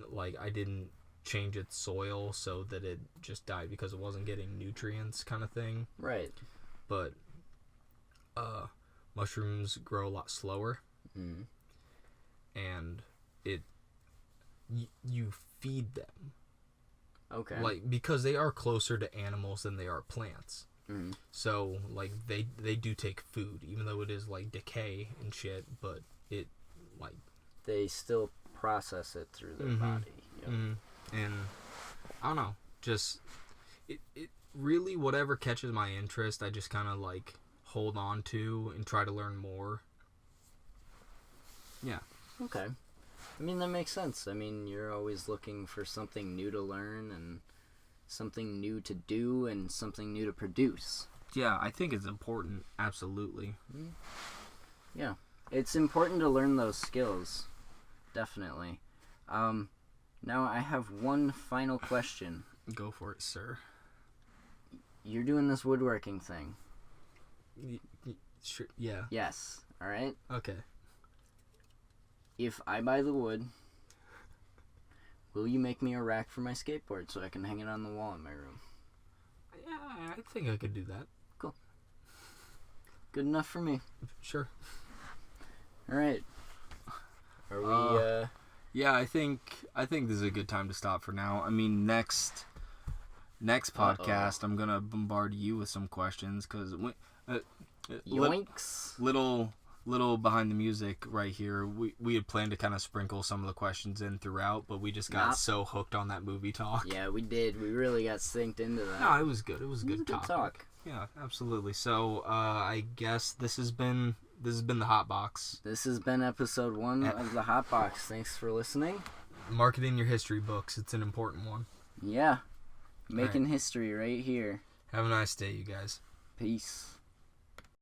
like I didn't change its soil so that it just died because it wasn't getting nutrients, kind of thing. Right. But mushrooms grow a lot slower. And you feed them. Okay. Like, because they are closer to animals than they are plants. So, like, they do take food, even though it is, like, decay and shit, but it, like... They still process it through their body. Yep. And, I don't know, just, it really, whatever catches my interest, I just kind of, like, hold on to and try to learn more. Yeah. Okay. I mean, that makes sense. I mean, you're always looking for something new to learn and something new to do and something new to produce. Yeah, I think it's important. Absolutely. Yeah. It's important to learn those skills. Definitely. Now I have one final question. Go for it, sir. You're doing this woodworking thing. Sure. Yeah. Yes. All right? Okay. If I buy the wood, will you make me a rack for my skateboard so I can hang it on the wall in my room? Yeah, I think I could do that. Cool. Good enough for me. Sure. All right. Are we, Yeah, I think this is a good time to stop for now. I mean, next podcast, I'm gonna bombard you with some questions, because yoinks. little behind the music right here. We had planned to kind of sprinkle some of the questions in throughout, but we just got so hooked on that movie talk. Yeah, we did. We really got synced into that. No, it was good. It was a good It was a topic. good talk. Yeah, absolutely. So I guess this has been the Hot Box. This has been episode 1 of the Hot Box. Thanks for listening. Marketing your history books. It's an important one. Yeah. Making history right here. Have a nice day, you guys. Peace.